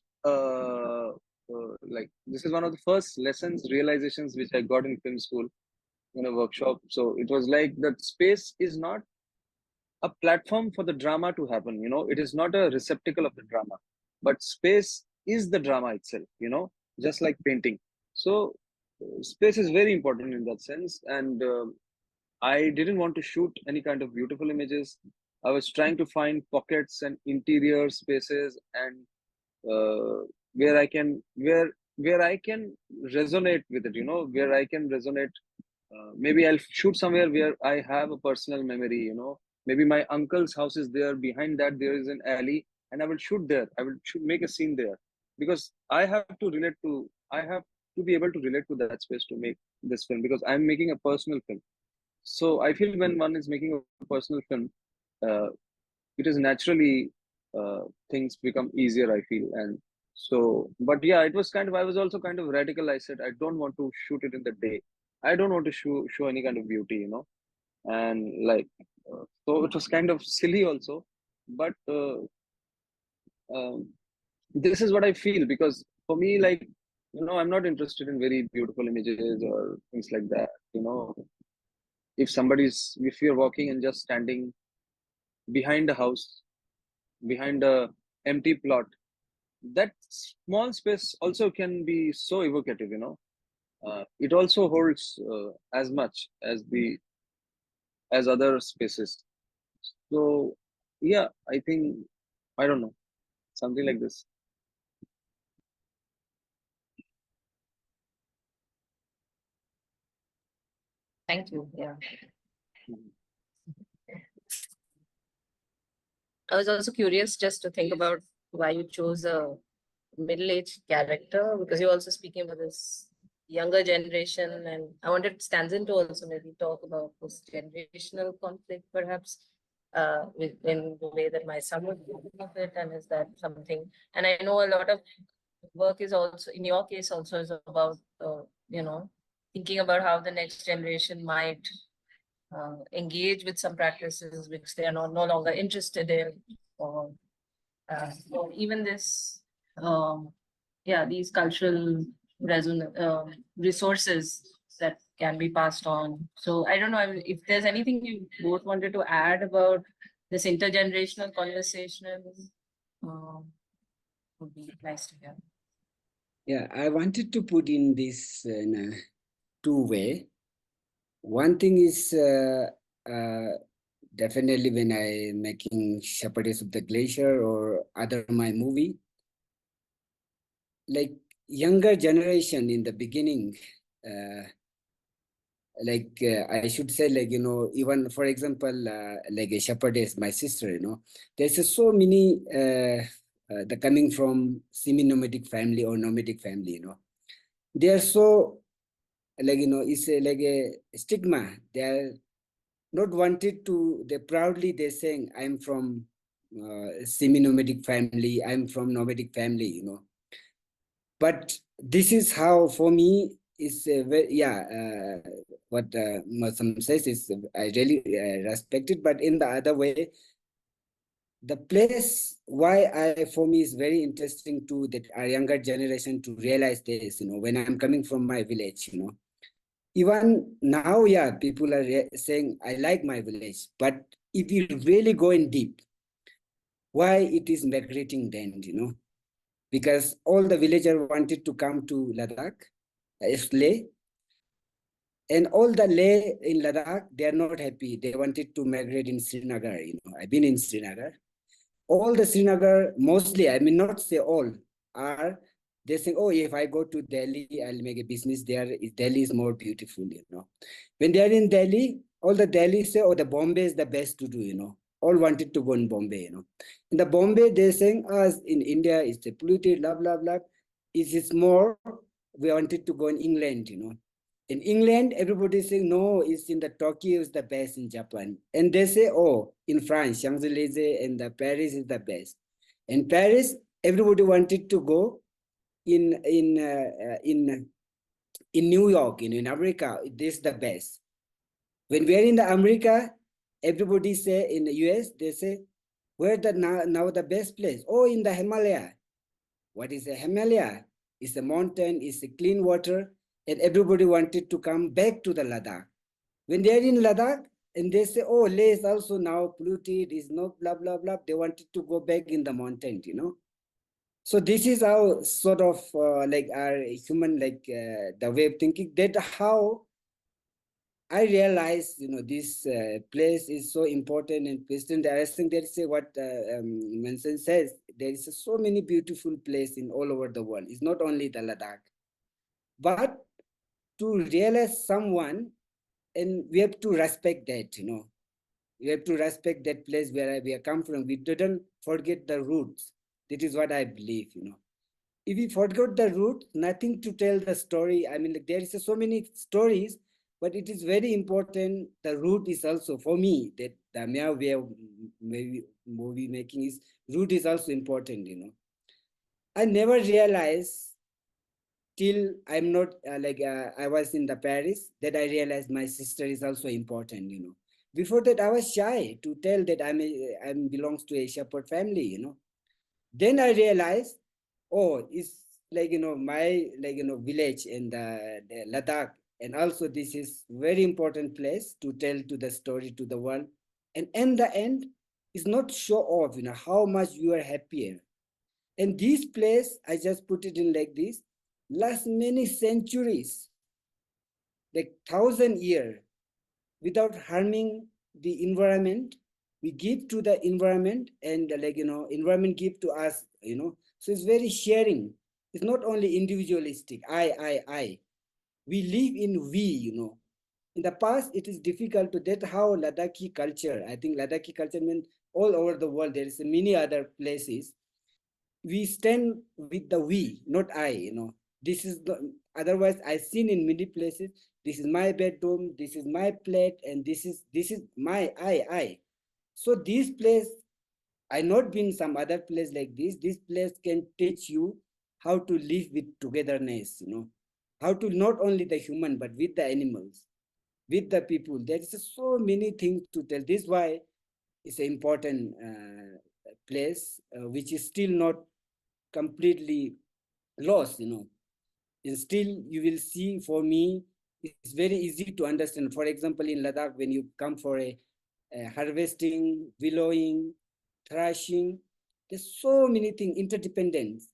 Speaker 3: like, this is one of the first lessons, realizations which I got in film school in a workshop. So it was like that space is not a platform for the drama to happen. It is not a receptacle of the drama, but space is the drama itself. Just like painting. So space is very important in that sense, and I didn't want to shoot any kind of beautiful images. I was trying to find pockets and interior spaces, and where I can where I can resonate with it. Where I can resonate. Maybe I'll shoot somewhere where I have a personal memory. Maybe my uncle's house is there. Behind that, there is an alley, and I will shoot there. I will make a scene there, because I have to relate to. I have to be able to relate to that space to make this film, because I'm making a personal film. So I feel when one is making a personal film, uh, it is naturally, things become easier, I feel. And so, but yeah, it was kind of, I was also kind of radical. I said, I don't want to shoot it in the day. I don't want to show any kind of beauty, and like, so it was kind of silly also. But um, this is what I feel, because for me, like, I'm not interested in very beautiful images or things like that. If you're walking and just standing behind a house, behind a empty plot, that small space also can be so evocative, you know. It also holds as much as the as other spaces. So yeah, I think, I don't know, something like this.
Speaker 7: Thank you. Yeah.
Speaker 3: Mhm.
Speaker 7: I was also curious just to think about why you chose a middle-aged character, because you're also speaking about this younger generation, and I wanted Stanzin to also maybe talk about this generational conflict, perhaps, in the way that my son would think of it, and is that something? And I know a lot of work is also, in your case, also is about, you know, thinking about how the next generation might engage with some practices which they are no longer interested in, or even this, yeah, these cultural resources that can be passed on. So I don't know if there's anything you both wanted to add about this intergenerational conversation. Um, would be nice to hear.
Speaker 1: Yeah, I wanted to put in this in a two-way. One thing is definitely when I making Shepherdess of the Glacier or other my movie, like younger generation in the beginning, I should say, like, you know, even for example, like a shepherdess, my sister, you know, there's so many the coming from semi-nomadic family or nomadic family, you know, they are so, like, you know, it's like a stigma. They are not wanted to, they proudly they're saying, I'm from semi-nomadic family, I'm from nomadic family, you know. But this is how, for me, is what Maisam says is I really respect it. But in the other way, the place why for me is very interesting to that our younger generation to realize this, you know, when I'm coming from my village, you know, even now, yeah, people are saying I like my village, but if you really go in deep, why it is migrating then, you know, because all the villagers wanted to come to Ladakh, Leh, and all the Leh in Ladakh, they are not happy. They wanted to migrate in Srinagar. You know, I've been in Srinagar. All the Srinagar, mostly, I mean, not say all, are they saying, oh, if I go to Delhi, I'll make a business there. Delhi is more beautiful, you know. When they are in Delhi, all the Delhi say, oh, the Bombay is the best to do, you know. All wanted to go in Bombay, you know. In the Bombay, they're saying, us in India, it's polluted, blah, blah, blah. It is more, we wanted to go in England, you know. In England, everybody is saying, no, it's in the Tokyo is the best in Japan. And they say, oh, in France, Champs-Élysées and the Paris is the best. In Paris, everybody wanted to go in New York, in America, this is the best. When we are in the America, everybody say in the US, they say, where the now the best place? Oh, in the Himalaya. What is the Himalaya? It's a mountain, it's a clean water, and everybody wanted to come back to the Ladakh. When they are in Ladakh, and they say, oh, Leh is also now polluted, is not blah, blah, blah. They wanted to go back in the mountain, you know. So this is how sort of like our human, like the way of thinking, that how I realized, you know, this place is so important and President I think that's what Manson says. There is so many beautiful places in all over the world. It's not only the Ladakh, but to realize someone, and we have to respect that, you know. We have to respect that place where we come from. We didn't forget the roots. That is what I believe, you know. If we forgot the root, nothing to tell the story. I mean, like, there is so many stories, but it is very important. The root is also, for me, that the mere way of maybe movie making is, root is also important, you know. I never realized till I'm not I was in the Paris that I realized my sister is also important, you know. Before that, I was shy to tell that I belongs to a shepherd family, you know. Then I realized, oh, it's like, you know, my, like, you know, village in the Ladakh. And also this is very important place to tell to the story to the world. And in the end, it's not show off, you know, how much you are happier. And this place, I just put it in like this, last many centuries, like 1,000 years, without harming the environment. We give to the environment, and environment give to us, So it's very sharing. It's not only individualistic, I. We live in we. In the past, it is difficult to that how Ladakhi culture, I think Ladakhi culture means all over the world, there is many other places. We stand with the we, not I. This is the, otherwise I seen in many places, this is my bedroom, this is my plate, and this is my I. So this place, I not been some other place like this place can teach you how to live with togetherness. How to not only the human but with the animals, with the people. There is so many things to tell. This is why it's an important place, which is still not completely lost. And still you will see, for me, it's very easy to understand. For example, in Ladakh, when you come for a harvesting, willowing, thrashing, there's so many things, interdependence.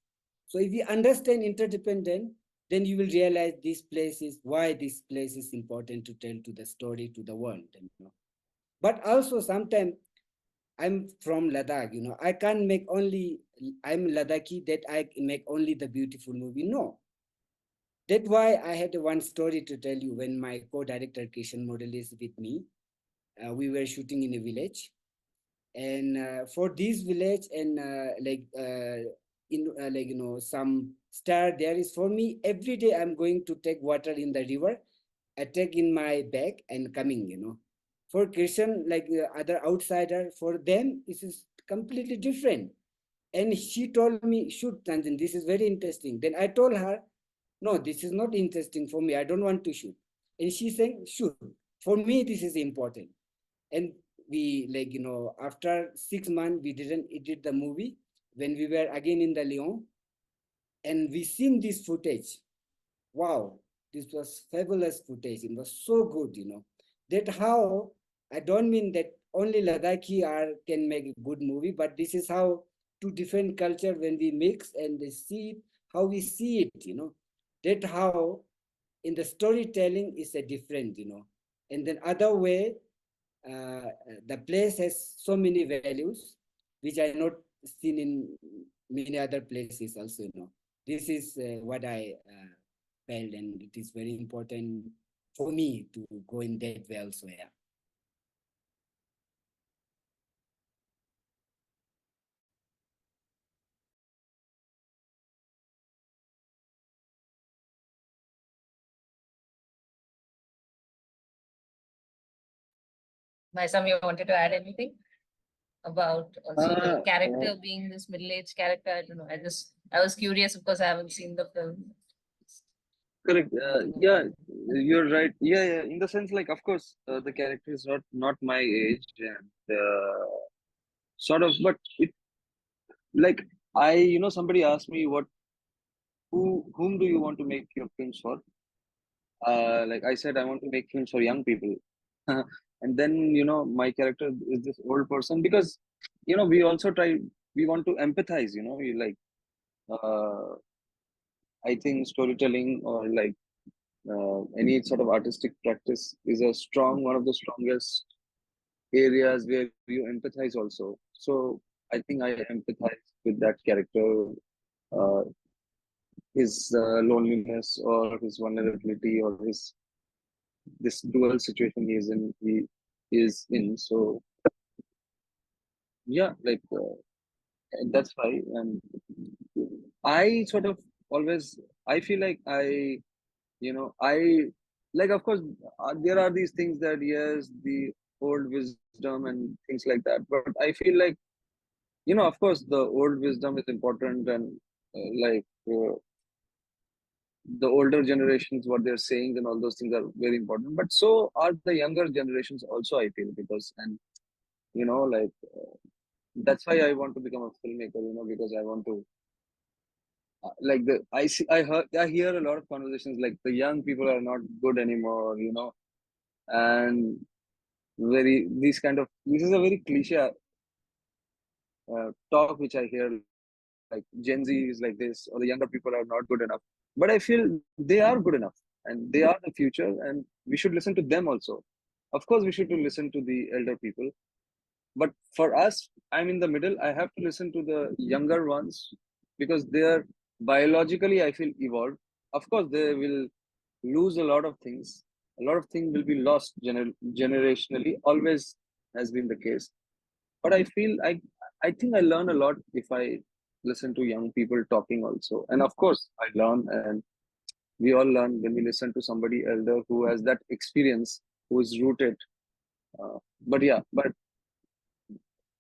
Speaker 1: So if you understand interdependent, then you will realize this place is why this place is important to tell to the story to the world. But also sometimes I'm from Ladakh. I can't make only, I'm Ladakhi that I make only the beautiful movie. No. That's why I had one story to tell you. When my co-director Kishan Model is with me, we were shooting in a village, and for this village, and some star there is for me. Every day I'm going to take water in the river. I take in my bag and coming. For Christian, like other outsider, for them this is completely different. And she told me, shoot, Tanzin, this is very interesting. Then I told her, no, this is not interesting for me. I don't want to shoot. And she saying, shoot. For me, this is important. And we, after 6 months, we didn't edit the movie. When we were again in the Lyon, and we seen this footage. Wow, this was fabulous footage. It was so good. That how, I don't mean that only Ladakhi are can make a good movie, but this is how two different culture when we mix and they see it, how we see it. That how in the storytelling is a different. And then other way, the place has so many values which I not seen in many other places also. This is what I felt, and it is very important for me to go in that way also. Yeah.
Speaker 7: Maisam, you wanted to add anything about also the character being this middle-aged character? I don't know. I was curious because I haven't seen the film.
Speaker 3: Correct. Yeah, you're right. Yeah. In the sense, like, of course, the character is not my age, and sort of, but it, like, somebody asked me whom do you want to make your films for? Like I said, I want to make films for young people. And then, my character is this old person because, we also we want to empathize, we like, uh, I think storytelling or like any sort of artistic practice is one of the strongest areas where you empathize also. So I think I empathize with that character, uh, his loneliness or his vulnerability or his this dual situation he is in. So yeah, like that's why. And I sort of always, I feel like I like, of course, there are these things that, yes, the old wisdom and things like that, but I feel like, of course, the old wisdom is important, and like the older generations, what they're saying and all those things are very important, but so are the younger generations also, I feel, because, and like that's why I want to become a filmmaker, because I want to like the I hear a lot of conversations like the young people are not good anymore, and very this is a very cliche talk which I hear a lot, like Gen Z is like this, or the younger people are not good enough. But I feel they are good enough, and they are the future, and we should listen to them also. Of course, we should listen to the elder people, but for us, I'm in the middle. I have to listen to the younger ones because they are biologically, I feel, evolved. Of course, they will lose a lot of things. A lot of things will be lost generationally. Always has been the case. But I feel I think I learn a lot if I listen to young people talking also. And of course, I learn, and we all learn when we listen to somebody elder who has that experience, who is rooted. But yeah, but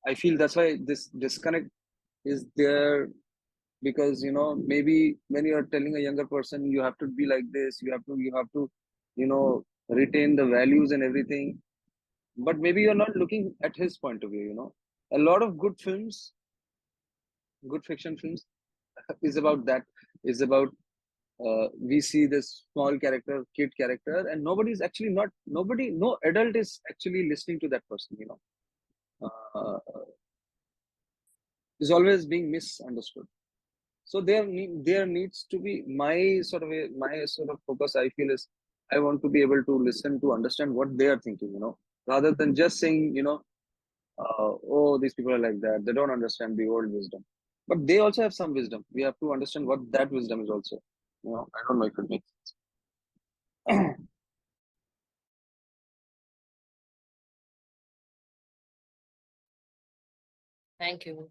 Speaker 3: I feel that's why this disconnect is there, because maybe when you are telling a younger person you have to be like this, you have to retain the values and everything, but maybe you're not looking at his point of view. A lot of good films, good fiction films, is about that. Is about we see this small character, kid character, and nobody's actually not nobody, no adult is actually listening to that person. Uh, is always being misunderstood. So there needs to be my sort of focus. I feel is I want to be able to listen to understand what they are thinking, rather than just saying, oh, these people are like that. They don't understand the old wisdom, but they also have some wisdom. We have to understand what that wisdom is also. I don't know if it makes sense.
Speaker 7: Thank you.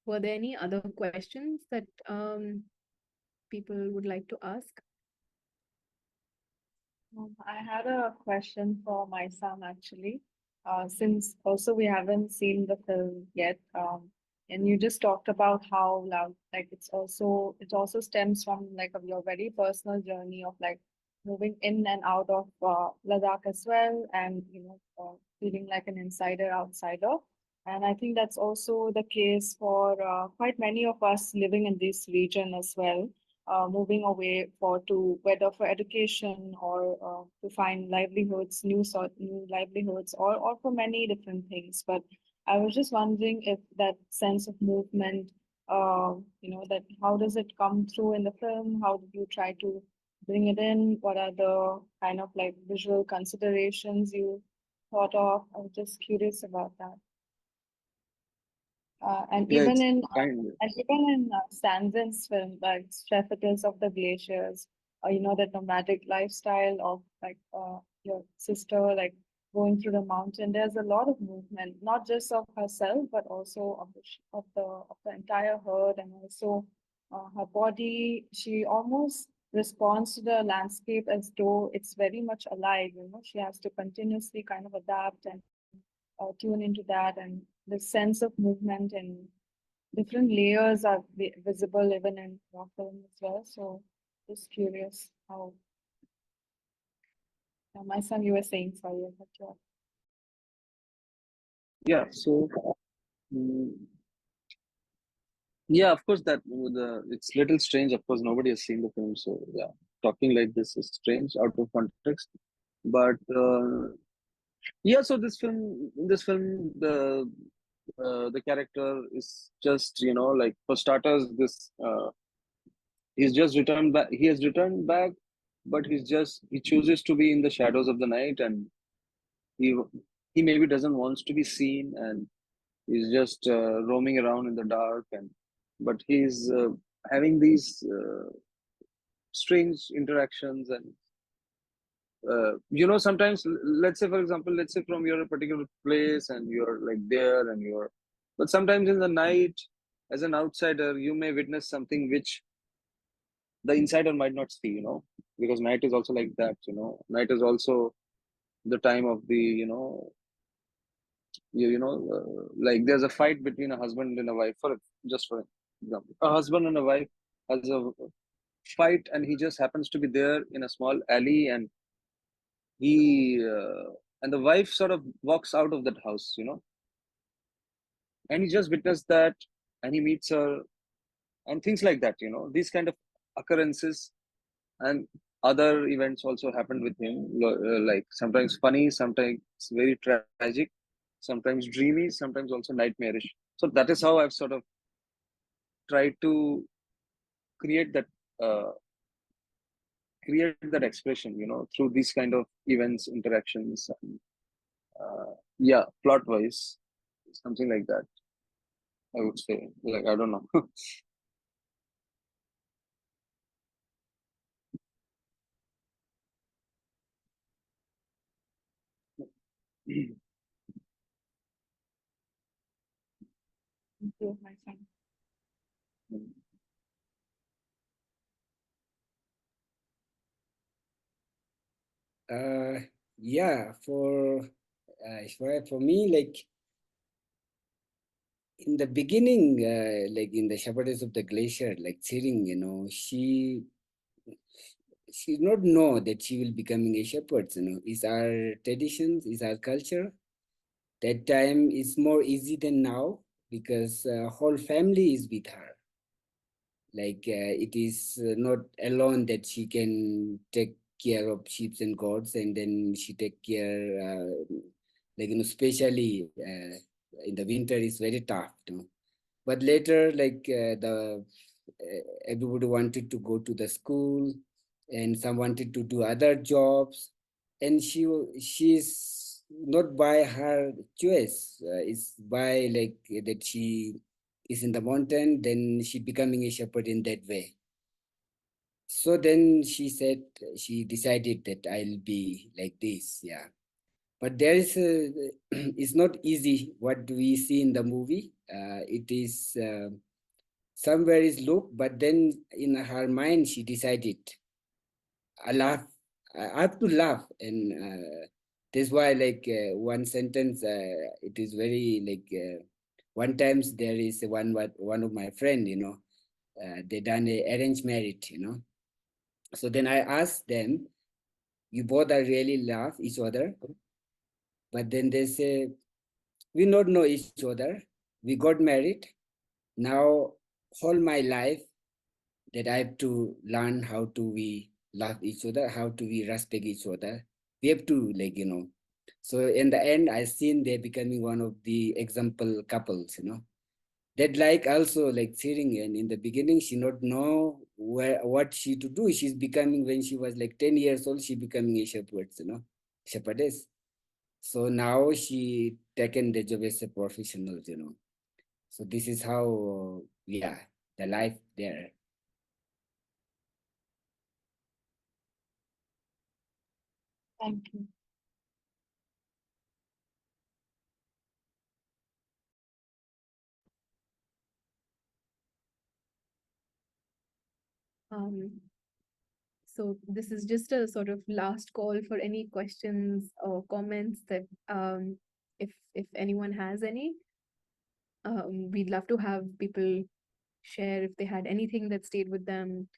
Speaker 2: Were there any other questions that people would like to ask?
Speaker 4: I had a question for Maisam actually. Since also we haven't seen the film yet, and you just talked about how like it also stems from like your very personal journey of like moving in and out of Ladakh as well, and feeling like an insider outsider. And I think that's also the case for quite many of us living in this region as well, moving away to whether for education or to find livelihoods, new livelihoods, or for many different things. But I was just wondering if that sense of movement, that how does it come through in the film? How did you try to bring it in? What are the kind of like visual considerations you thought of? I was just curious about that. And
Speaker 3: Yeah,
Speaker 4: even
Speaker 3: it's
Speaker 4: in
Speaker 3: kind.
Speaker 4: Stanzin's film, like Strepitals of the Glaciers, the nomadic lifestyle of like your sister, like going through the mountain. There's a lot of movement, not just of herself, but also of the entire herd, and also her body. She almost responds to the landscape as though it's very much alive. She has to continuously kind of adapt and tune into that, and the sense of movement and different layers are visible even in your film as well. So just curious how my son, you were saying, sorry, I cut you off.
Speaker 3: Yeah, so mm, yeah, of course that it's little strange. Of course, nobody has seen the film, so yeah, talking like this is strange out of context. But yeah, so in this film, the character is just like, for starters, this he's just returned back. He has returned back, but he chooses to be in the shadows of the night, and he he maybe doesn't wants to be seen, and he's just roaming around in the dark, and but he's having these strange interactions, and sometimes, let's say, for example, let's say from your particular place and you're like there, but sometimes in the night, as an outsider, you may witness something which the insider might not see, because night is also like that. Night is also the time of the, like there's a fight between a husband and a wife, just for example, a husband and a wife has a fight, and he just happens to be there in a small alley, and he and the wife sort of walks out of that house, and he just witnessed that, and he meets her, and things like that, these kind of occurrences. And other events also happened with him, like sometimes funny, sometimes very tragic, sometimes dreamy, sometimes also nightmarish. So that is how I've sort of tried to create that uh, expression, through these kind of events, interactions, and, yeah, plot wise, something like that. I would say, like, I don't know.
Speaker 4: Thank you, Maisam.
Speaker 1: Yeah, for me, like in the beginning, like in the Shepherdess of the Glacier, like Tsering, she did not know that she will becoming a shepherd. It's our traditions, it's our culture. That time is more easy than now because whole family is with her. Like it is not alone that she can take care of sheep and goats, and then she take care, like especially in the winter is very tough. But later, like the everybody wanted to go to the school, and some wanted to do other jobs, and she's not by her choice. It's by like that she is in the mountain, then she becoming a shepherd in that way. So then she said she decided that I'll be like this, yeah. But there is it's not easy what we see in the movie. It is somewhere is look, but then in her mind she decided I laugh. I have to laugh, and that's why like one sentence. It is very like one times there is one of my friend. They done a arranged marriage. So then I asked them, you both are really love each other, but then they say we not know each other. We got married. Now whole my life that I have to learn how to we love each other, how to we respect each other. We have to like. So in the end, I seen they becoming one of the example couples. That like also like cheering, and in the beginning she not know what she to do. She's becoming when she was like 10 years old, she becoming a shepherdess. So now she taken the job as a professional. So this is how yeah, the life there.
Speaker 4: Thank you.
Speaker 2: So this is just a sort of last call for any questions or comments that if anyone has any, we'd love to have people share if they had anything that stayed with them.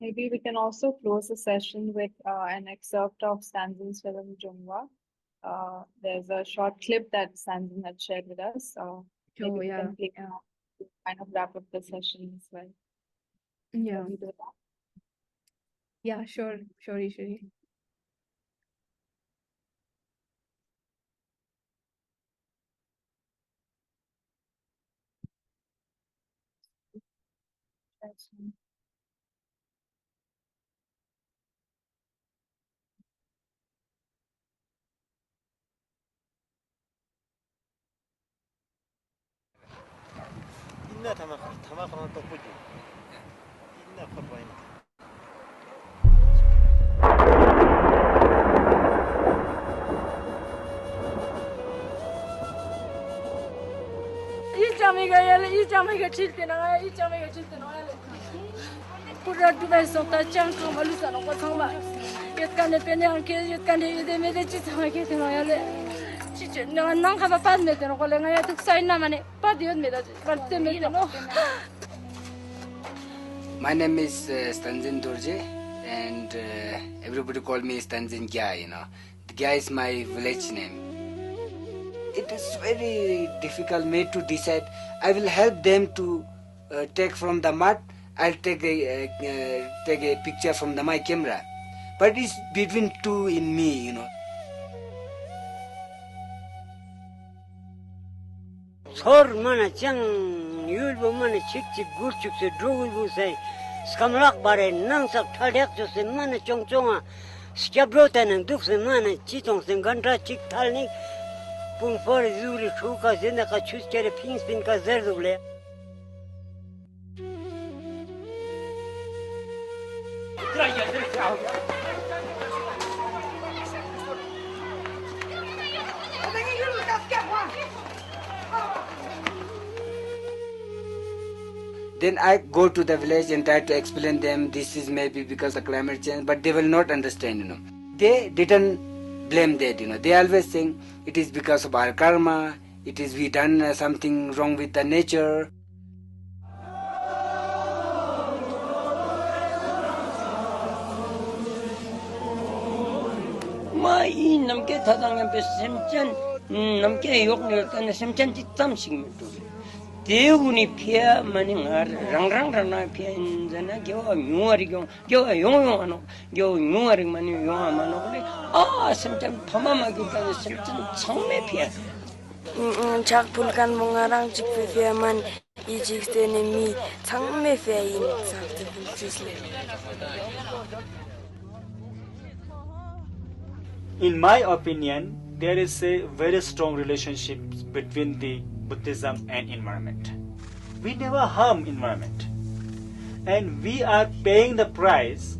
Speaker 4: Maybe we can also close the session with an excerpt of Stanzin's film Jungwa. There's a short clip that Stanzin had shared with us. Maybe we
Speaker 2: yeah,
Speaker 4: can play
Speaker 2: yeah.
Speaker 4: now to kind of wrap up the session as well.
Speaker 2: Yeah,
Speaker 4: Can we do that?
Speaker 2: yeah, sure, Ishri.
Speaker 4: That's fine.
Speaker 8: إنا تماخر تقولي إنا فرين
Speaker 9: 이장미가 칠 때나 pura dubai sota chang ko malu sa no ko thongba yet kan de pene an ke yet kan de de me de chi thama ke thama ya le chi chi no nang kha ba pa me te no ko le nga ya tuk sai na mane pa diot me da pa te me te no.
Speaker 1: My name is Stanzin Dorjai, and everybody call me Stanzin Gya. The Gya is my village name. It is very difficult me to decide. I will help them to take from the mud, I'll take a picture from my camera. But it's between two in me, you know.
Speaker 10: Sor mana chang yul bu mana chik chik gur chuk se drogul bu se skamlak bare nang sak thadek jo se mana chong chonga skabro tanang duk se mana chitong se ganta chik thalnik pung for zuli chuka zenda ka chus kere ping spin ka zer duble
Speaker 1: Then I go to the village and try to explain them this is maybe because of climate change, but they will not understand, you know. They didn't blame that, you know. They always think it is because of our karma, it is we done something wrong with the nature.
Speaker 10: Ma i namke thadang be semchan namke yok ne kan semchan titam sing tu deuni pia mani ngar rang rang rang na pia injana gyo nyuari gyo yong ano gyo nyuari mani yong amano le semchan phamama gyo kan semchan changme pia
Speaker 9: chak pulkan mongarang chikpe fe man I jikste ne mi changme fe in sakte pulchisle.
Speaker 11: In my opinion, there is a very strong relationship between the Buddhism and environment. We never harm environment, and we are paying the price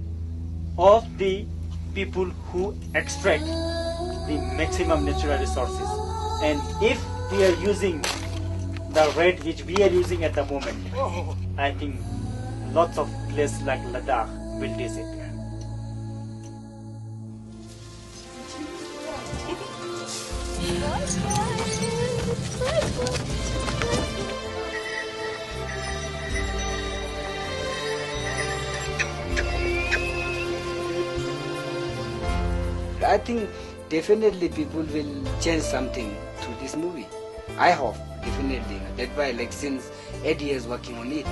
Speaker 11: of the people who extract the maximum natural resources. And if we are using the rate which we are using at the moment, I think lots of places like Ladakh will disappear.
Speaker 1: I think definitely people will change something through this movie. I hope, definitely. That's why, like, since 8 years working on it.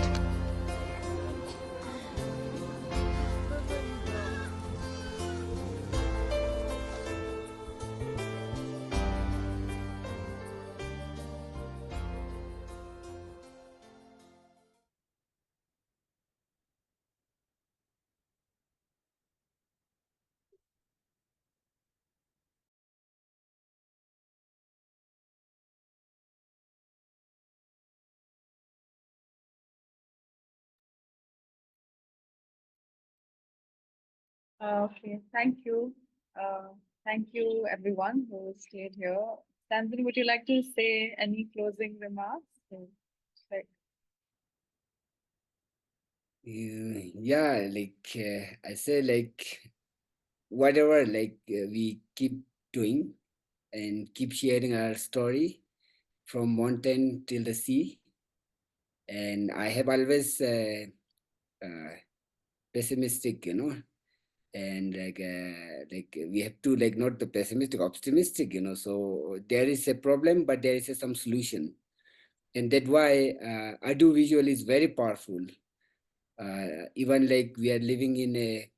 Speaker 4: Okay, thank you. Thank you everyone who stayed here. Stanzin, would you like to say any closing remarks? Like,
Speaker 1: Yeah, like I say, like whatever, like we keep doing and keep sharing our story from mountain till the sea. And I have always pessimistic, you know, and like we have to like not the pessimistic, optimistic, you know. So there is a problem, but there is some solution, and that's why audiovisual is very powerful. Even like we are living in a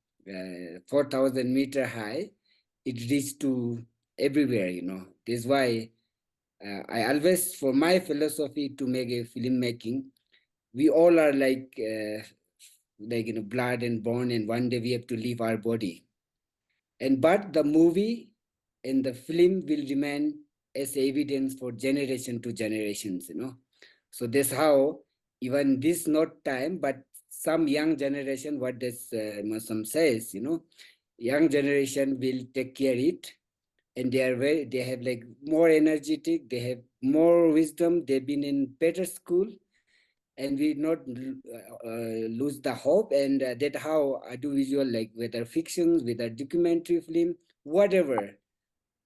Speaker 1: 4,000 meter high, it reaches to everywhere, you know. That's why I always, for my philosophy to make a filmmaking, we all are like you know, blood and bone, and one day we have to leave our body. And but the movie and the film will remain as evidence for generation to generations, you know. So that's how even this not time, but some young generation, what this Maisam says, you know, young generation will take care it, and they are very, they have like more energetic, they have more wisdom, they've been in better school, and we not lose the hope. And that how I do visual, like whether fiction, whether documentary film, whatever.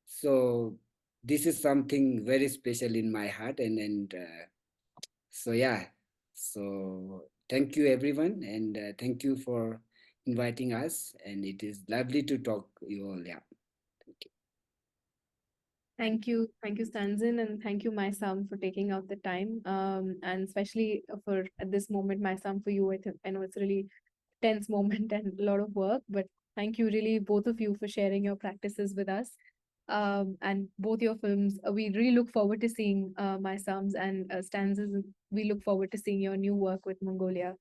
Speaker 1: So this is something very special in my heart, and so yeah. So thank you everyone, and thank you for inviting us, and it is lovely to talk you all. Yeah.
Speaker 2: Thank you, Stanzin, and thank you, Maisam, for taking out the time. And especially for at this moment, Maisam, for you, I know it's a really tense moment and a lot of work, but thank you, really, both of you, for sharing your practices with us. And both your films, we really look forward to seeing Maisam's and Stanzas. We look forward to seeing your new work with Mongolia.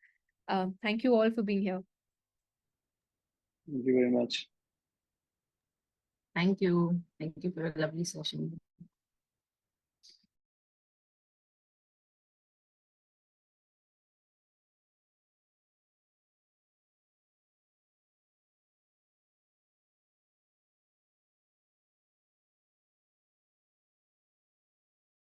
Speaker 2: Thank you all for being here.
Speaker 3: Thank you very much.
Speaker 7: Thank you. Thank you for a lovely session.